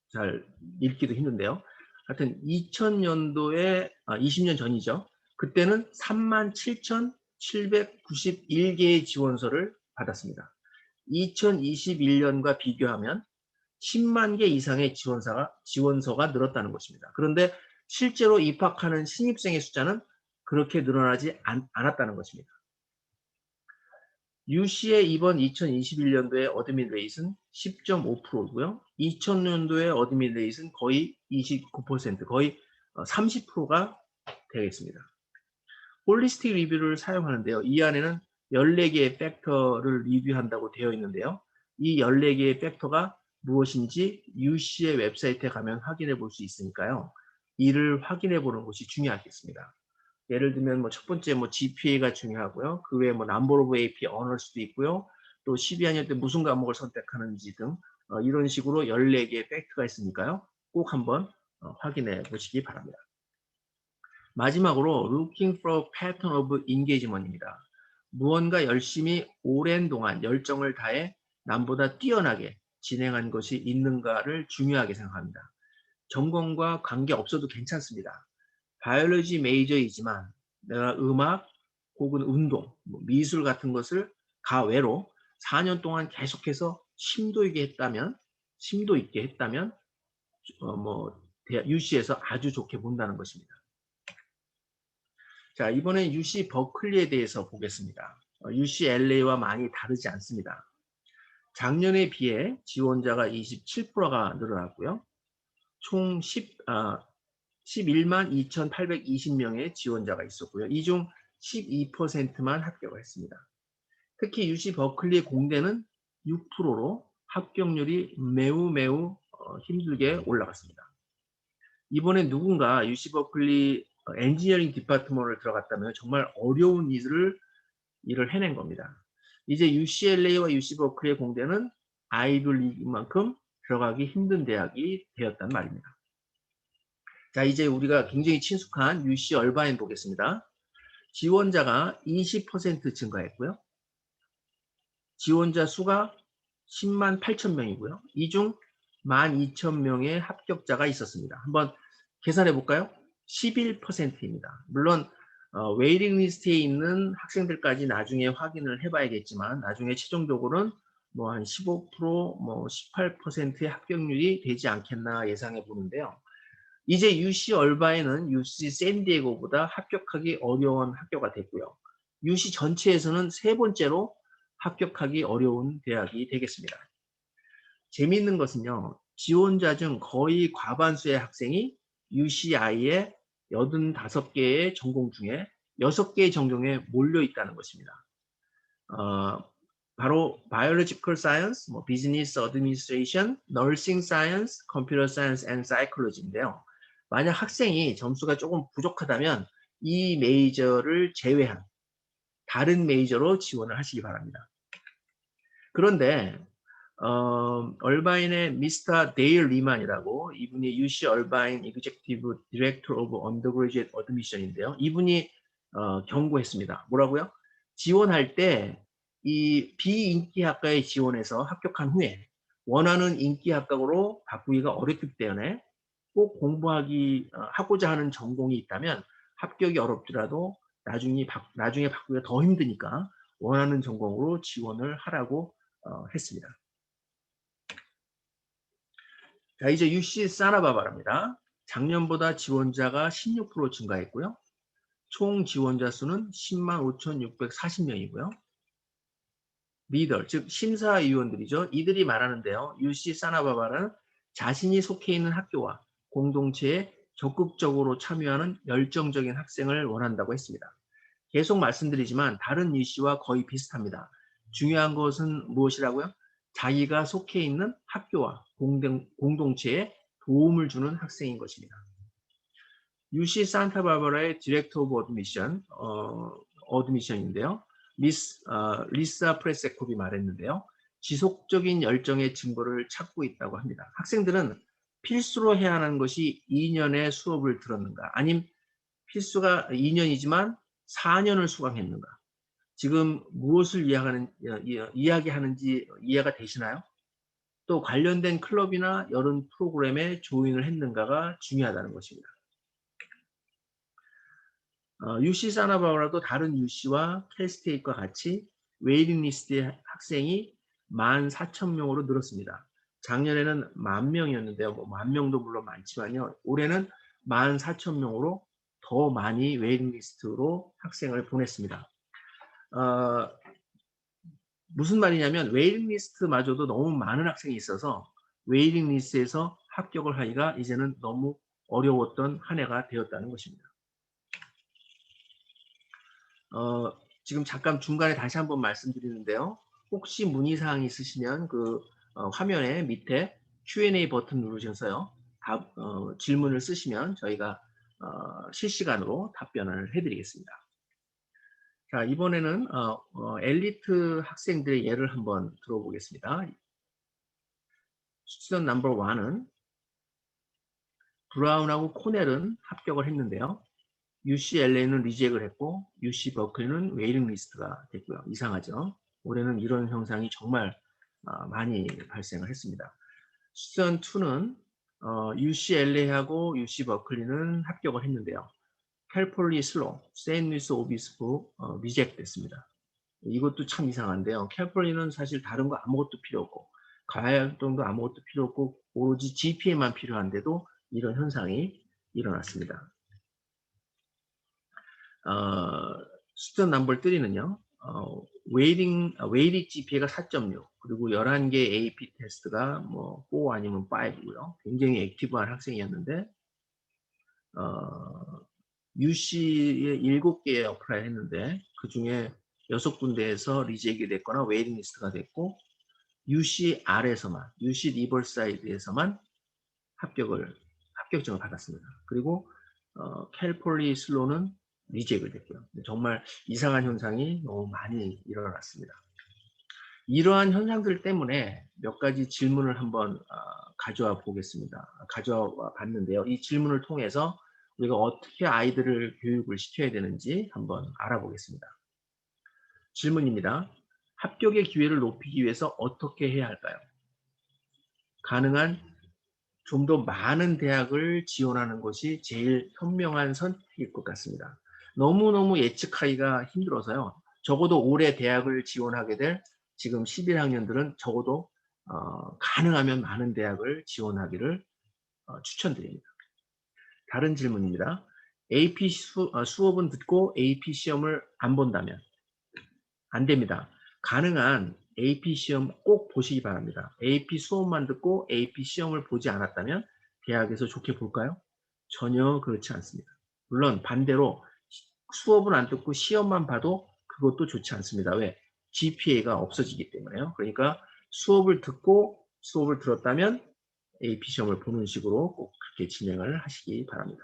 잘 읽기도 힘든데요. 하여튼 2000년도에 20년 전이죠. 그때는 3만 7,791개의 지원서를 받았습니다. 2021년과 비교하면 10만 개 이상의 지원서가 늘었다는 것입니다. 그런데 실제로 입학하는 신입생의 숫자는 그렇게 늘어나지 않았다는 것입니다. UC의 이번 2021년도의 어드민 레이트는 10.5%고요. 2000년도의 어드민 레이트는 거의 29%, 거의 30%가 되겠습니다. 홀리스틱 리뷰를 사용하는데요. 이 안에는 14개의 팩터를 리뷰한다고 되어 있는데요. 이 14개의 팩터가 무엇인지 UC의 웹사이트에 가면 확인해 볼 수 있으니까요. 이를 확인해 보는 것이 중요하겠습니다. 예를 들면 첫 번째 GPA가 중요하고요. 그 외에 number of AP 언어수도 있고요. 또 12학년 때 무슨 과목을 선택하는지 등 이런 식으로 14개의 팩트가 있으니까요. 꼭 한번 확인해 보시기 바랍니다. 마지막으로 looking for pattern of engagement입니다. 무언가 열심히 오랜 동안 열정을 다해 남보다 뛰어나게 진행한 것이 있는가를 중요하게 생각합니다. 전공과 관계없어도 괜찮습니다. 바이올로지 메이저이지만 내가 음악 혹은 운동, 미술 같은 것을 가외로 4년 동안 계속해서 심도 있게 했다면 UC에서 아주 좋게 본다는 것입니다. 자, 이번에 UC 버클리에 대해서 보겠습니다. UCLA와 많이 다르지 않습니다. 작년에 비해 지원자가 27%가 늘어났고요. 총 11만 2,820명의 지원자가 있었고요. 이 중 12%만 합격을 했습니다. 특히 UC 버클리 공대는 6%로 합격률이 매우 힘들게 올라갔습니다. 이번에 누군가 UC 버클리 엔지니어링 디파트먼트를 들어갔다면 정말 어려운 일을 해낸 겁니다. 이제 UCLA와 UC 버클리의 공대는 아이비리그만큼 들어가기 힘든 대학이 되었단 말입니다. 자, 이제 우리가 굉장히 친숙한 UC 얼바인 보겠습니다. 지원자가 20% 증가했고요. 지원자 수가 10만 8천 명이고요. 이 중 12,000명의 합격자가 있었습니다. 한번 계산해 볼까요? 11%입니다. 물론 웨이팅 리스트에 있는 학생들까지 나중에 확인을 해봐야겠지만 나중에 최종적으로는 뭐 한 15%, 뭐 18%의 합격률이 되지 않겠나 예상해 보는데요. 이제 UC 얼바인은 UC 샌디에고보다 합격하기 어려운 학교가 됐고요. UC 전체에서는 세 번째로 합격하기 어려운 대학이 되겠습니다. 재미있는 것은요. 지원자 중 거의 과반수의 학생이 UCI의 85개의 전공 중에 6개의 전공에 몰려 있다는 것입니다. 바로 Biological Science, Business Administration, Nursing Science, Computer Science and Psychology인데요. 만약 학생이 점수가 조금 부족하다면 이 메이저를 제외한 다른 메이저로 지원을 하시기 바랍니다. 그런데 얼바인의 미스터 데일 리만이라고 이분이 UC 얼바인 Executive Director of Undergraduate Admission인데요. 이분이 경고했습니다. 뭐라고요? 지원할 때 이 비인기 학과에 지원해서 합격한 후에 원하는 인기 학과로 바꾸기가 어렵기 때문에 꼭 하고자 하는 전공이 있다면 합격이 어렵더라도 나중에 바꾸기가 더 힘드니까 원하는 전공으로 지원을 하라고 했습니다. 자, 이제 UC 사나바바라입니다. 작년보다 지원자가 16% 증가했고요. 총 지원자 수는 105,640명이고요. 리더, 즉 심사위원들이죠. 이들이 말하는데요. UC 사나바바는 자신이 속해 있는 학교와 공동체에 적극적으로 참여하는 열정적인 학생을 원한다고 했습니다. 계속 말씀드리지만 다른 UC와 거의 비슷합니다. 중요한 것은 무엇이라고요? 자기가 속해 있는 학교와 공동체에 도움을 주는 학생인 것입니다. UC 산타바바라의 디렉터 오브 어드미션인데요. 리사 프레세콥이 말했는데요. 지속적인 열정의 증거를 찾고 있다고 합니다. 학생들은 필수로 해야 하는 것이 2년의 수업을 들었는가, 아니면 필수가 2년이지만 4년을 수강했는가. 지금 무엇을 이야기하는지 이해가 되시나요? 또 관련된 클럽이나 여러 프로그램에 조인을 했는가가 중요하다는 것입니다. UC 사나바바라도 다른 UC와 캘스테이트와 같이 웨이팅 리스트의 학생이 14,000명으로 늘었습니다. 작년에는 10,000명이었는데요. 10,000명도 물론 많지만요. 올해는 14,000명으로 더 많이 웨이팅 리스트로 학생을 보냈습니다. 무슨 말이냐면 웨이팅 리스트마저도 너무 많은 학생이 있어서 웨이팅 리스트에서 합격을 하기가 이제는 너무 어려웠던 한 해가 되었다는 것입니다. 지금 잠깐 중간에 다시 한번 말씀드리는데요. 혹시 문의사항이 있으시면 그 화면에 밑에 Q&A 버튼 누르셔서요. 질문을 쓰시면 저희가 실시간으로 답변을 해드리겠습니다. 자, 이번에는 엘리트 학생들의 예를 한번 들어보겠습니다. 스튜던트 넘버 1은 브라운하고 코넬은 합격을 했는데요. UCLA는 리젝을 했고 UC 버클리는 웨이팅 리스트가 됐고요. 이상하죠? 올해는 이런 현상이 정말 많이 발생을 했습니다. 스튜던트 2는 UCLA하고 UC 버클리는 합격을 했는데요. 캘폴리 슬로, 세인루이스 오비스프 리젝 됐습니다. 이것도 참 이상한데요. 캘폴리는 사실 다른 거 아무것도 필요 없고 과외활동도 아무것도 필요 없고 오로지 GPA만 필요한데도 이런 현상이 일어났습니다. 스튜던트 넘버 3는요. 웨이팅 GPA가 4.6 그리고 11개 AP 테스트가 뭐 4 아니면 5고요. 굉장히 액티브한 학생이었는데 UC에 7개에 어플라이 했는데 그 중에 6군데에서 리젝이 됐거나 웨이팅 리스트가 됐고 UC R에서만 UC 리버사이드에서만 합격증을 받았습니다. 그리고 캘폴리 슬로는 리젝을 됐고요. 정말 이상한 현상이 너무 많이 일어났습니다. 이러한 현상들 때문에 몇 가지 질문을 한번 가져와 봤는데요. 이 질문을 통해서 우리가 어떻게 아이들을 교육을 시켜야 되는지 한번 알아보겠습니다. 질문입니다. 합격의 기회를 높이기 위해서 어떻게 해야 할까요? 가능한 좀 더 많은 대학을 지원하는 것이 제일 현명한 선택일 것 같습니다. 너무너무 예측하기가 힘들어서요. 적어도 올해 대학을 지원하게 될 지금 11학년들은 적어도 가능하면 많은 대학을 지원하기를 추천드립니다. 다른 질문입니다. AP 수업은 듣고 AP 시험을 안 본다면 안 됩니다. 가능한 AP 시험 꼭 보시기 바랍니다. AP 수업만 듣고 AP 시험을 보지 않았다면 대학에서 좋게 볼까요? 전혀 그렇지 않습니다. 물론 반대로 수업은 안 듣고 시험만 봐도 그것도 좋지 않습니다. 왜? GPA가 없어지기 때문에요. 그러니까 수업을 듣고 수업을 들었다면 AP 시험을 보는 식으로 꼭 그렇게 진행을 하시기 바랍니다.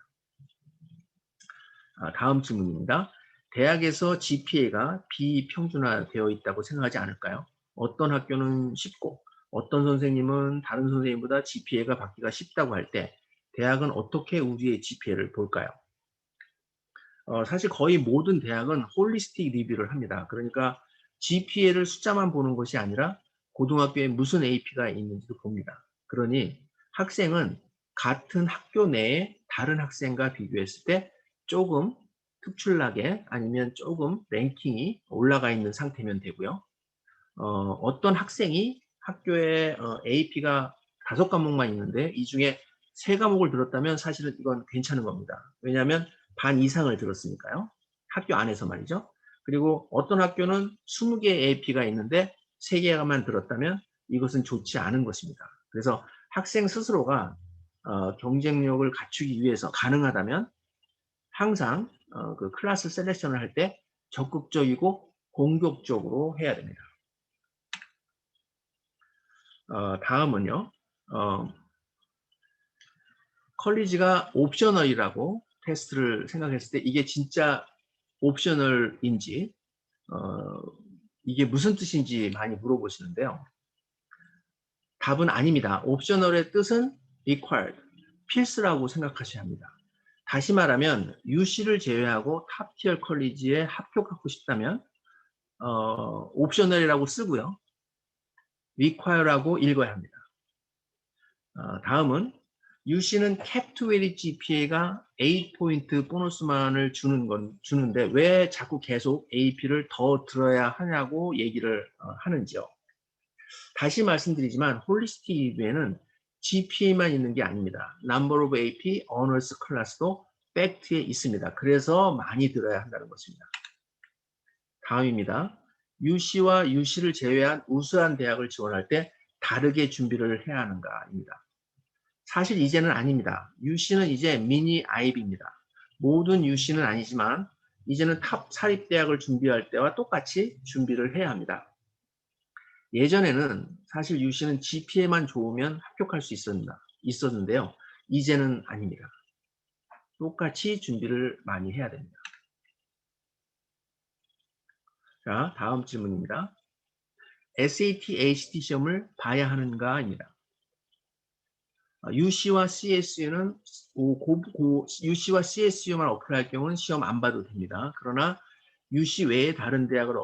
다음 질문입니다. 대학에서 GPA가 비평준화되어 있다고 생각하지 않을까요? 어떤 학교는 쉽고 어떤 선생님은 다른 선생님보다 GPA가 받기가 쉽다고 할 때 대학은 어떻게 우리의 GPA를 볼까요? 사실 거의 모든 대학은 홀리스틱 리뷰를 합니다. 그러니까 GPA를 숫자만 보는 것이 아니라 고등학교에 무슨 AP가 있는지도 봅니다. 그러니 학생은 같은 학교 내에 다른 학생과 비교했을 때 조금 특출나게 아니면 조금 랭킹이 올라가 있는 상태면 되고요. 어떤 학생이 학교에 AP가 5과목만 있는데 이 중에 3과목을 들었다면 사실은 이건 괜찮은 겁니다. 왜냐하면 반 이상을 들었으니까요. 학교 안에서 말이죠. 그리고 어떤 학교는 20개 AP가 있는데 3개만 들었다면 이것은 좋지 않은 것입니다. 그래서 학생 스스로가 경쟁력을 갖추기 위해서 가능하다면 항상 그 클래스 셀렉션을 할 때 적극적이고 공격적으로 해야 됩니다. 다음은요. 컬리지가 옵셔널이라고 테스트를 생각했을 때 이게 진짜 옵셔널인지 이게 무슨 뜻인지 많이 물어보시는데요. 답은 아닙니다. 옵셔널의 뜻은 required, 필수라고 생각하셔야 합니다. 다시 말하면 UC를 제외하고 탑티어 컬리지에 합격하고 싶다면 옵셔널이라고 쓰고요. require라고 읽어야 합니다. 다음은 UC는 캡투웨리 GPA가 8포인트 보너스만을 주는데 왜 자꾸 계속 AP를 더 들어야 하냐고 얘기를 하는지요. 다시 말씀드리지만 홀리스틱 리뷰에는 GPA만 있는 게 아닙니다. Number of AP, Honors 클래스도 팩트에 있습니다. 그래서 많이 들어야 한다는 것입니다. 다음입니다. UC와 UC를 제외한 우수한 대학을 지원할 때 다르게 준비를 해야 하는가입니다. 사실 이제는 아닙니다. UC는 이제 미니 IB입니다. 모든 UC는 아니지만 이제는 탑 사립대학을 준비할 때와 똑같이 준비를 해야 합니다. 예전에는 사실 UC는 GPA만 좋으면 합격할 수 있었는데요. 이제는 아닙니다. 똑같이 준비를 많이 해야 됩니다. 자, 다음 질문입니다. SAT, ACT 시험을 봐야 하는가입니다. UC와 CSU는 UC와 CSU만 어플라이할 경우는 시험 안 봐도 됩니다. 그러나 UC 외에 다른 대학을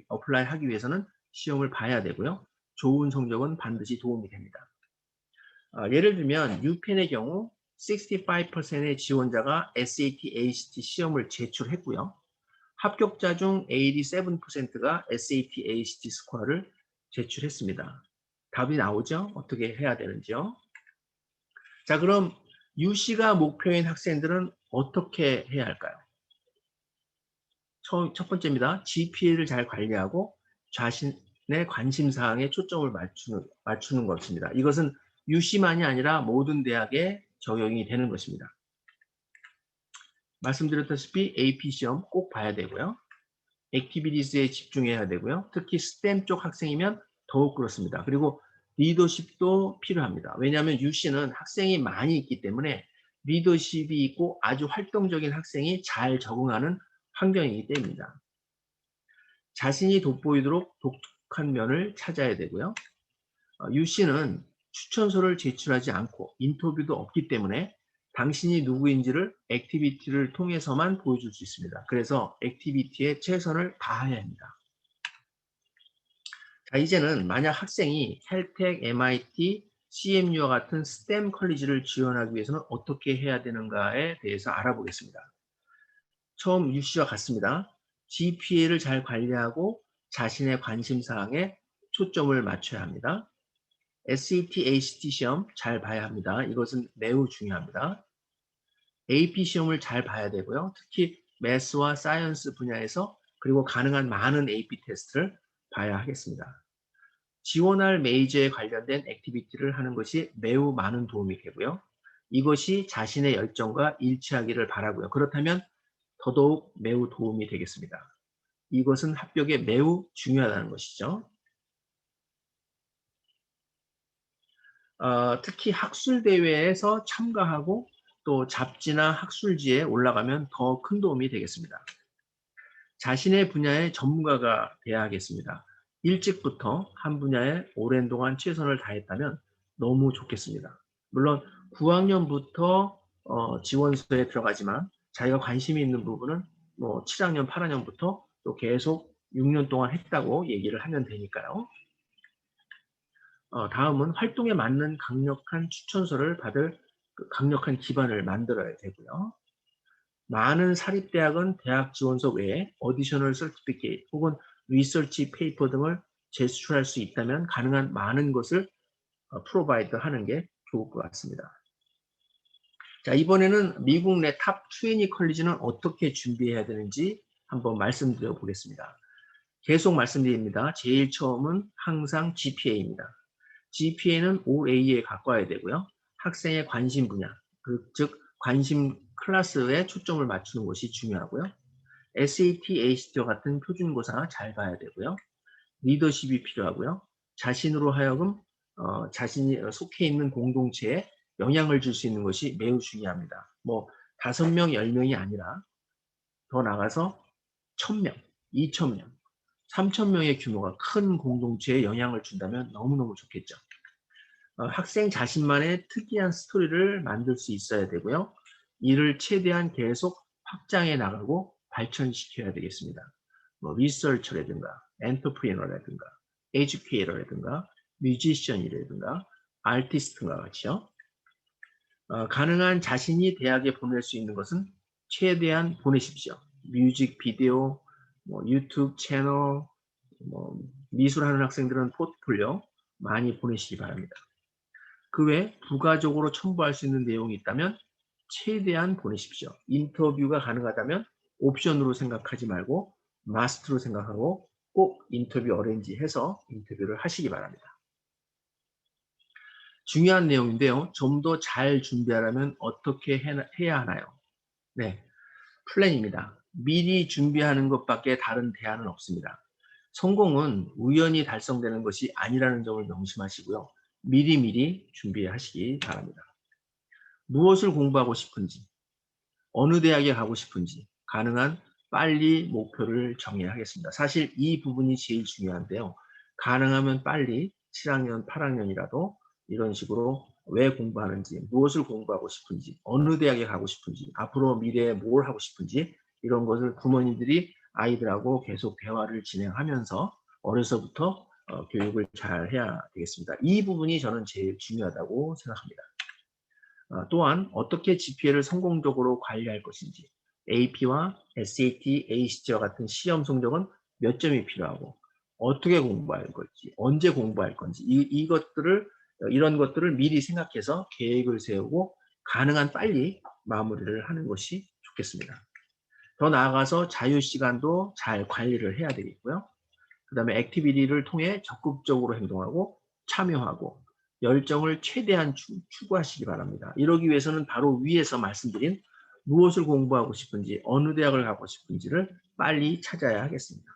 어플라이하기 위해서는 시험을 봐야 되고요. 좋은 성적은 반드시 도움이 됩니다. 예를 들면 UPenn의 경우 65%의 지원자가 SAT, ACT 시험을 제출했고요. 합격자 중 87%가 SAT, ACT 스코어를 제출했습니다. 답이 나오죠? 어떻게 해야 되는지요? 자, 그럼 UC가 목표인 학생들은 어떻게 해야 할까요? 첫 번째입니다. GPA를 잘 관리하고 자신의 관심사항에 초점을 맞추는 것입니다. 이것은 UC만이 아니라 모든 대학에 적용이 되는 것입니다. 말씀드렸다시피 AP 시험 꼭 봐야 되고요. 액티비티스에 집중해야 되고요. 특히 STEM 쪽 학생이면 더욱 그렇습니다. 그리고 리더십도 필요합니다. 왜냐하면 UC는 학생이 많이 있기 때문에 리더십이 있고 아주 활동적인 학생이 잘 적응하는 환경이기 때문입니다. 자신이 돋보이도록 독특한 면을 찾아야 되고요. UC는 추천서를 제출하지 않고 인터뷰도 없기 때문에 당신이 누구인지를 액티비티를 통해서만 보여줄 수 있습니다. 그래서 액티비티에 최선을 다해야 합니다. 자, 이제는 만약 학생이 캘텍, MIT, CMU와 같은 STEM 컬리지를 지원하기 위해서는 어떻게 해야 되는가에 대해서 알아보겠습니다. 처음 UC와 같습니다. GPA를 잘 관리하고 자신의 관심사항에 초점을 맞춰야 합니다. SAT, ACT 시험 잘 봐야 합니다. 이것은 매우 중요합니다. AP 시험을 잘 봐야 되고요. 특히 매스와 사이언스 분야에서 그리고 가능한 많은 AP 테스트를 봐야 하겠습니다. 지원할 메이저에 관련된 액티비티를 하는 것이 매우 많은 도움이 되고요. 이것이 자신의 열정과 일치하기를 바라고요. 그렇다면 더더욱 매우 도움이 되겠습니다. 이것은 합격에 매우 중요하다는 것이죠. 특히 학술대회에서 참가하고 또 잡지나 학술지에 올라가면 더 큰 도움이 되겠습니다. 자신의 분야의 전문가가 돼야 하겠습니다. 일찍부터 한 분야에 오랜 동안 최선을 다했다면 너무 좋겠습니다. 물론 9학년부터 지원서에 들어가지만 자기가 관심이 있는 부분은 뭐 7학년, 8학년부터 또 계속 6년 동안 했다고 얘기를 하면 되니까요. 다음은 활동에 맞는 강력한 추천서를 받을 강력한 기반을 만들어야 되고요. 많은 사립대학은 대학 지원서 외에 어디셔널 서티피케이트 혹은 리서치 페이퍼 등을 제출할 수 있다면 가능한 많은 것을 프로바이드 하는 게 좋을 것 같습니다. 자, 이번에는 미국 내 탑 20 컬리지는 어떻게 준비해야 되는지 한번 말씀드려 보겠습니다. 계속 말씀드립니다. 제일 처음은 항상 GPA입니다. GPA는 OA에 가까워야 되고요. 학생의 관심 분야, 즉 관심 클래스에 초점을 맞추는 것이 중요하고요. SAT, ACT와 같은 표준고사 잘 봐야 되고요. 리더십이 필요하고요. 자신으로 하여금 자신이 속해 있는 공동체에 영향을 줄 수 있는 것이 매우 중요합니다. 뭐 5명, 10명이 아니라 더 나가서 1000명, 2000명, 3000명의 규모가 큰 공동체에 영향을 준다면 너무너무 좋겠죠. 학생 자신만의 특이한 스토리를 만들 수 있어야 되고요. 이를 최대한 계속 확장해 나가고 발전시켜야 되겠습니다. 뭐 리서처라든가 엔터프리너라든가 에듀케이터라든가 뮤지션이라든가 아티스트와 같이요. 가능한 자신이 대학에 보낼 수 있는 것은 최대한 보내십시오. 뮤직비디오, 뭐 유튜브 채널, 뭐 미술하는 학생들은 포트폴리오 많이 보내시기 바랍니다. 그 외에 부가적으로 첨부할 수 있는 내용이 있다면 최대한 보내십시오. 인터뷰가 가능하다면 옵션으로 생각하지 말고 마스트로 생각하고 꼭 인터뷰 어레인지해서 인터뷰를 하시기 바랍니다. 중요한 내용인데요. 좀 더 잘 준비하려면 어떻게 해야 하나요? 네, 플랜입니다. 미리 준비하는 것밖에 다른 대안은 없습니다. 성공은 우연히 달성되는 것이 아니라는 점을 명심하시고요. 미리미리 준비하시기 바랍니다. 무엇을 공부하고 싶은지, 어느 대학에 가고 싶은지 가능한 빨리 목표를 정해야 하겠습니다. 사실 이 부분이 제일 중요한데요. 가능하면 빨리 7학년, 8학년이라도 이런 식으로 왜 공부하는지, 무엇을 공부하고 싶은지, 어느 대학에 가고 싶은지, 앞으로 미래에 뭘 하고 싶은지 이런 것을 부모님들이 아이들하고 계속 대화를 진행하면서 어려서부터 교육을 잘 해야 되겠습니다. 이 부분이 저는 제일 중요하다고 생각합니다. 또한 어떻게 GPA를 성공적으로 관리할 것인지, AP와 SAT, ACT와 같은 시험 성적은 몇 점이 필요하고 어떻게 공부할 건지, 언제 공부할 건지 이런 것들을 미리 생각해서 계획을 세우고 가능한 빨리 마무리를 하는 것이 좋겠습니다. 더 나아가서 자유시간도 잘 관리를 해야 되겠고요. 그 다음에 액티비티를 통해 적극적으로 행동하고 참여하고 열정을 최대한 추구하시기 바랍니다. 이러기 위해서는 바로 위에서 말씀드린 무엇을 공부하고 싶은지, 어느 대학을 가고 싶은지를 빨리 찾아야 하겠습니다.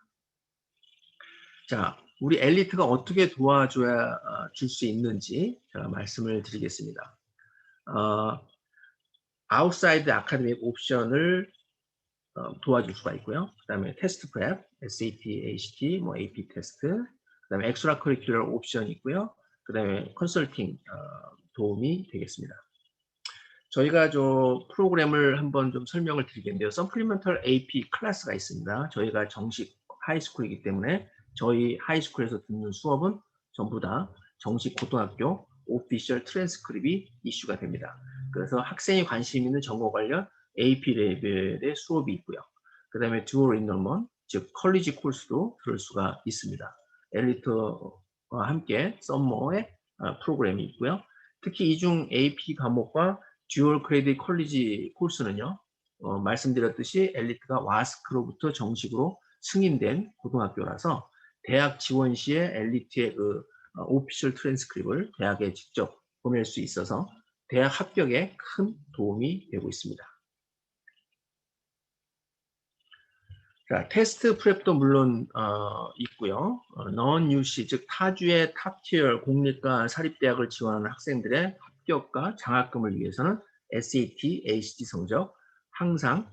자, 우리 엘리트가 어떻게 도와줘야 줄 수 있는지 제가 말씀을 드리겠습니다. 아웃사이드 아카데믹 옵션을 도와줄 수가 있고요. 그 다음에 테스트 프랩, SAT, ACT, 뭐 AP 테스트, 그 다음에 엑스트라 커리큘러 옵션이 있고요. 그 다음에 컨설팅 도움이 되겠습니다. 저희가 저 프로그램을 한번 좀 설명을 드리겠는데요. 서플리멘털 AP 클래스가 있습니다. 저희가 정식 하이스쿨이기 때문에 저희 하이스쿨에서 듣는 수업은 전부 다 정식 고등학교 오피셜 트랜스크립이 이슈가 됩니다. 그래서 학생이 관심 있는 전공 관련 AP 레벨의 수업이 있고요. 그 다음에 듀얼 인롤먼, 즉 컬리지 코र्스도 들을 수가 있습니다. 엘리트와 함께 썸머의 프로그램이 있고요. 특히 이 중 AP 과목과 듀얼 크레딧 컬리지 코र्스는요, 말씀드렸듯이 엘리트가 와스크로부터 정식으로 승인된 고등학교라서 대학 지원 시에 엘리트의 그 오피셜 트랜스크립을 대학에 직접 보낼 수 있어서 대학 합격에 큰 도움이 되고 있습니다. 자, 테스트 프랩도 물론 있고요. non-UC, 즉 타주의 탑티어 공립과 사립대학을 지원하는 학생들의 합격과 장학금을 위해서는 SAT, ACT 성적 항상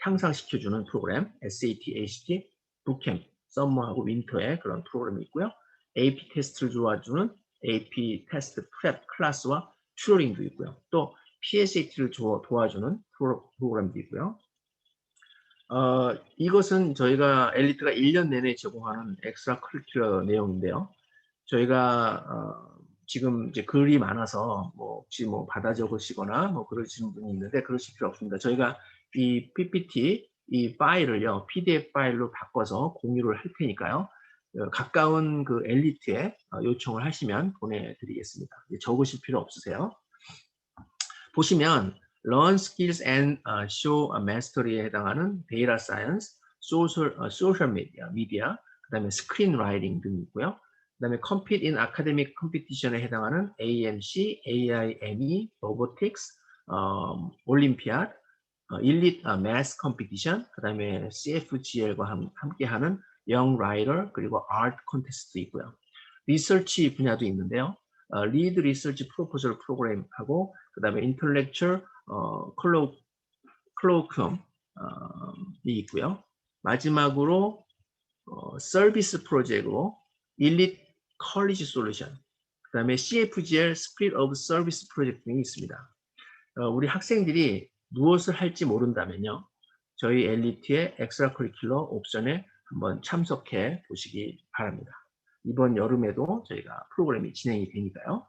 향상시켜주는 프로그램 SAT, ACT 북캠, 썸머하고 윈터의 그런 프로그램이 있고요. AP 테스트를 도와주는 AP 테스트 프랩 클래스와 튜어링도 있고요. 또 PSAT를 도와주는 프로그램도 있고요. 이것은 저희가 엘리트가 1년 내내 제공하는 엑스트라 커리큘러 내용인데요. 저희가 지금 이제 글이 많아서 혹시 받아 적으시거나 그러시는 분이 있는데 그러실 필요 없습니다. 저희가 이 PPT 이 파일을요 PDF 파일로 바꿔서 공유를 할 테니까요. 가까운 그 엘리트에 요청을 하시면 보내드리겠습니다. 적으실 필요 없으세요. 보시면 Learn Skills and Show Mastery에 해당하는 Data Science, Social Media, 그 다음에 Screenwriting 등이 있고요. 그 다음에 Compete in Academic Competition에 해당하는 AMC, AIME, Robotics, Olympiad, Elite Math Competition, 그 다음에 CFGL과 함께하는 Young Writer, 그리고 Art Contest도 있고요. 리서치 분야도 있는데요. 리드 리서치 프로포절 프로그램하고 그 다음에 인텔렉츄얼 컬로큐엄이 있고요. 마지막으로 서비스 프로젝트로 일리트 컬리지 솔루션, 그 다음에 CFGL 스피릿 오브 서비스 프로젝트 등이 있습니다. 우리 학생들이 무엇을 할지 모른다면요, 저희 엘리트의 엑스트라 커리큘러 옵션에 한번 참석해 보시기 바랍니다. 이번 여름에도 저희가 프로그램이 진행이 되니까요.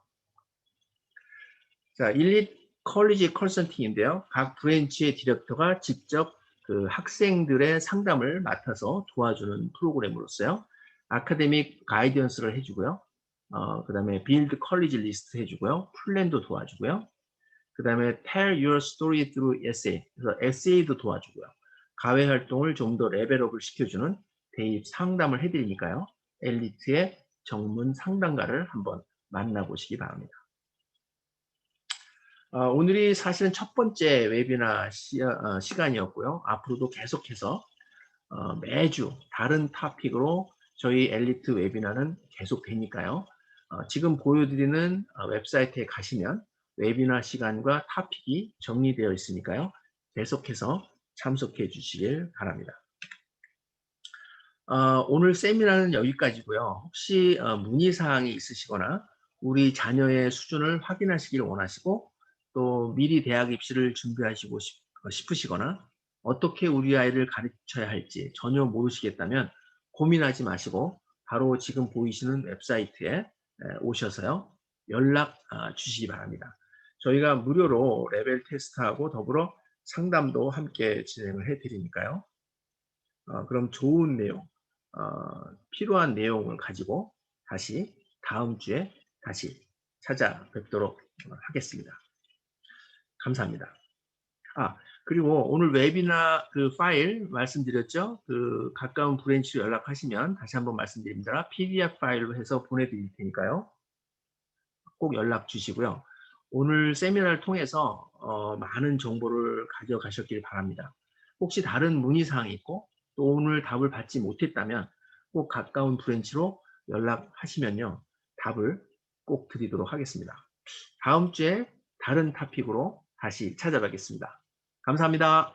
자, 일리트 컬리지 컨설팅인데요. 각 브랜치의 디렉터가 직접 그 학생들의 상담을 맡아서 도와주는 프로그램으로서요. 아카데믹 가이던스를 해주고요. 그 다음에 빌드 컬리지 리스트 해주고요. 플랜도 도와주고요. 그 다음에 tell your story through essay, 그래서 에세이도 도와주고요. 가외 활동을 좀 더 레벨업을 시켜주는 대입 상담을 해드리니까요. 엘리트의 전문 상담가를 한번 만나보시기 바랍니다. 오늘이 사실은 첫 번째 웨비나 시간이었고요. 앞으로도 계속해서 매주 다른 토픽으로 저희 엘리트 웨비나는 계속 되니까요. 지금 보여드리는 웹사이트에 가시면 웨비나 시간과 토픽이 정리되어 있으니까요. 계속해서 참석해 주시길 바랍니다. 오늘 세미나는 여기까지고요. 혹시 문의사항이 있으시거나 우리 자녀의 수준을 확인하시길 원하시고 또 미리 대학 입시를 준비하시고 싶으시거나 어떻게 우리 아이를 가르쳐야 할지 전혀 모르시겠다면 고민하지 마시고 바로 지금 보이시는 웹사이트에 오셔서요. 연락 주시기 바랍니다. 저희가 무료로 레벨 테스트하고 더불어 상담도 함께 진행을 해드리니까요. 그럼 좋은 내용, 필요한 내용을 가지고 다시 다음 주에 다시 찾아뵙도록 하겠습니다. 감사합니다. 그리고 오늘 웨비나 그 파일 말씀드렸죠? 그 가까운 브랜치로 연락하시면 다시 한번 말씀드립니다. PDF 파일로 해서 보내드릴 테니까요. 꼭 연락 주시고요. 오늘 세미나를 통해서 많은 정보를 가져가셨길 바랍니다. 혹시 다른 문의사항이 있고 또 오늘 답을 받지 못했다면 꼭 가까운 브랜치로 연락하시면요. 답을 꼭 드리도록 하겠습니다. 다음 주에 다른 토픽으로 다시 찾아뵙겠습니다. 감사합니다.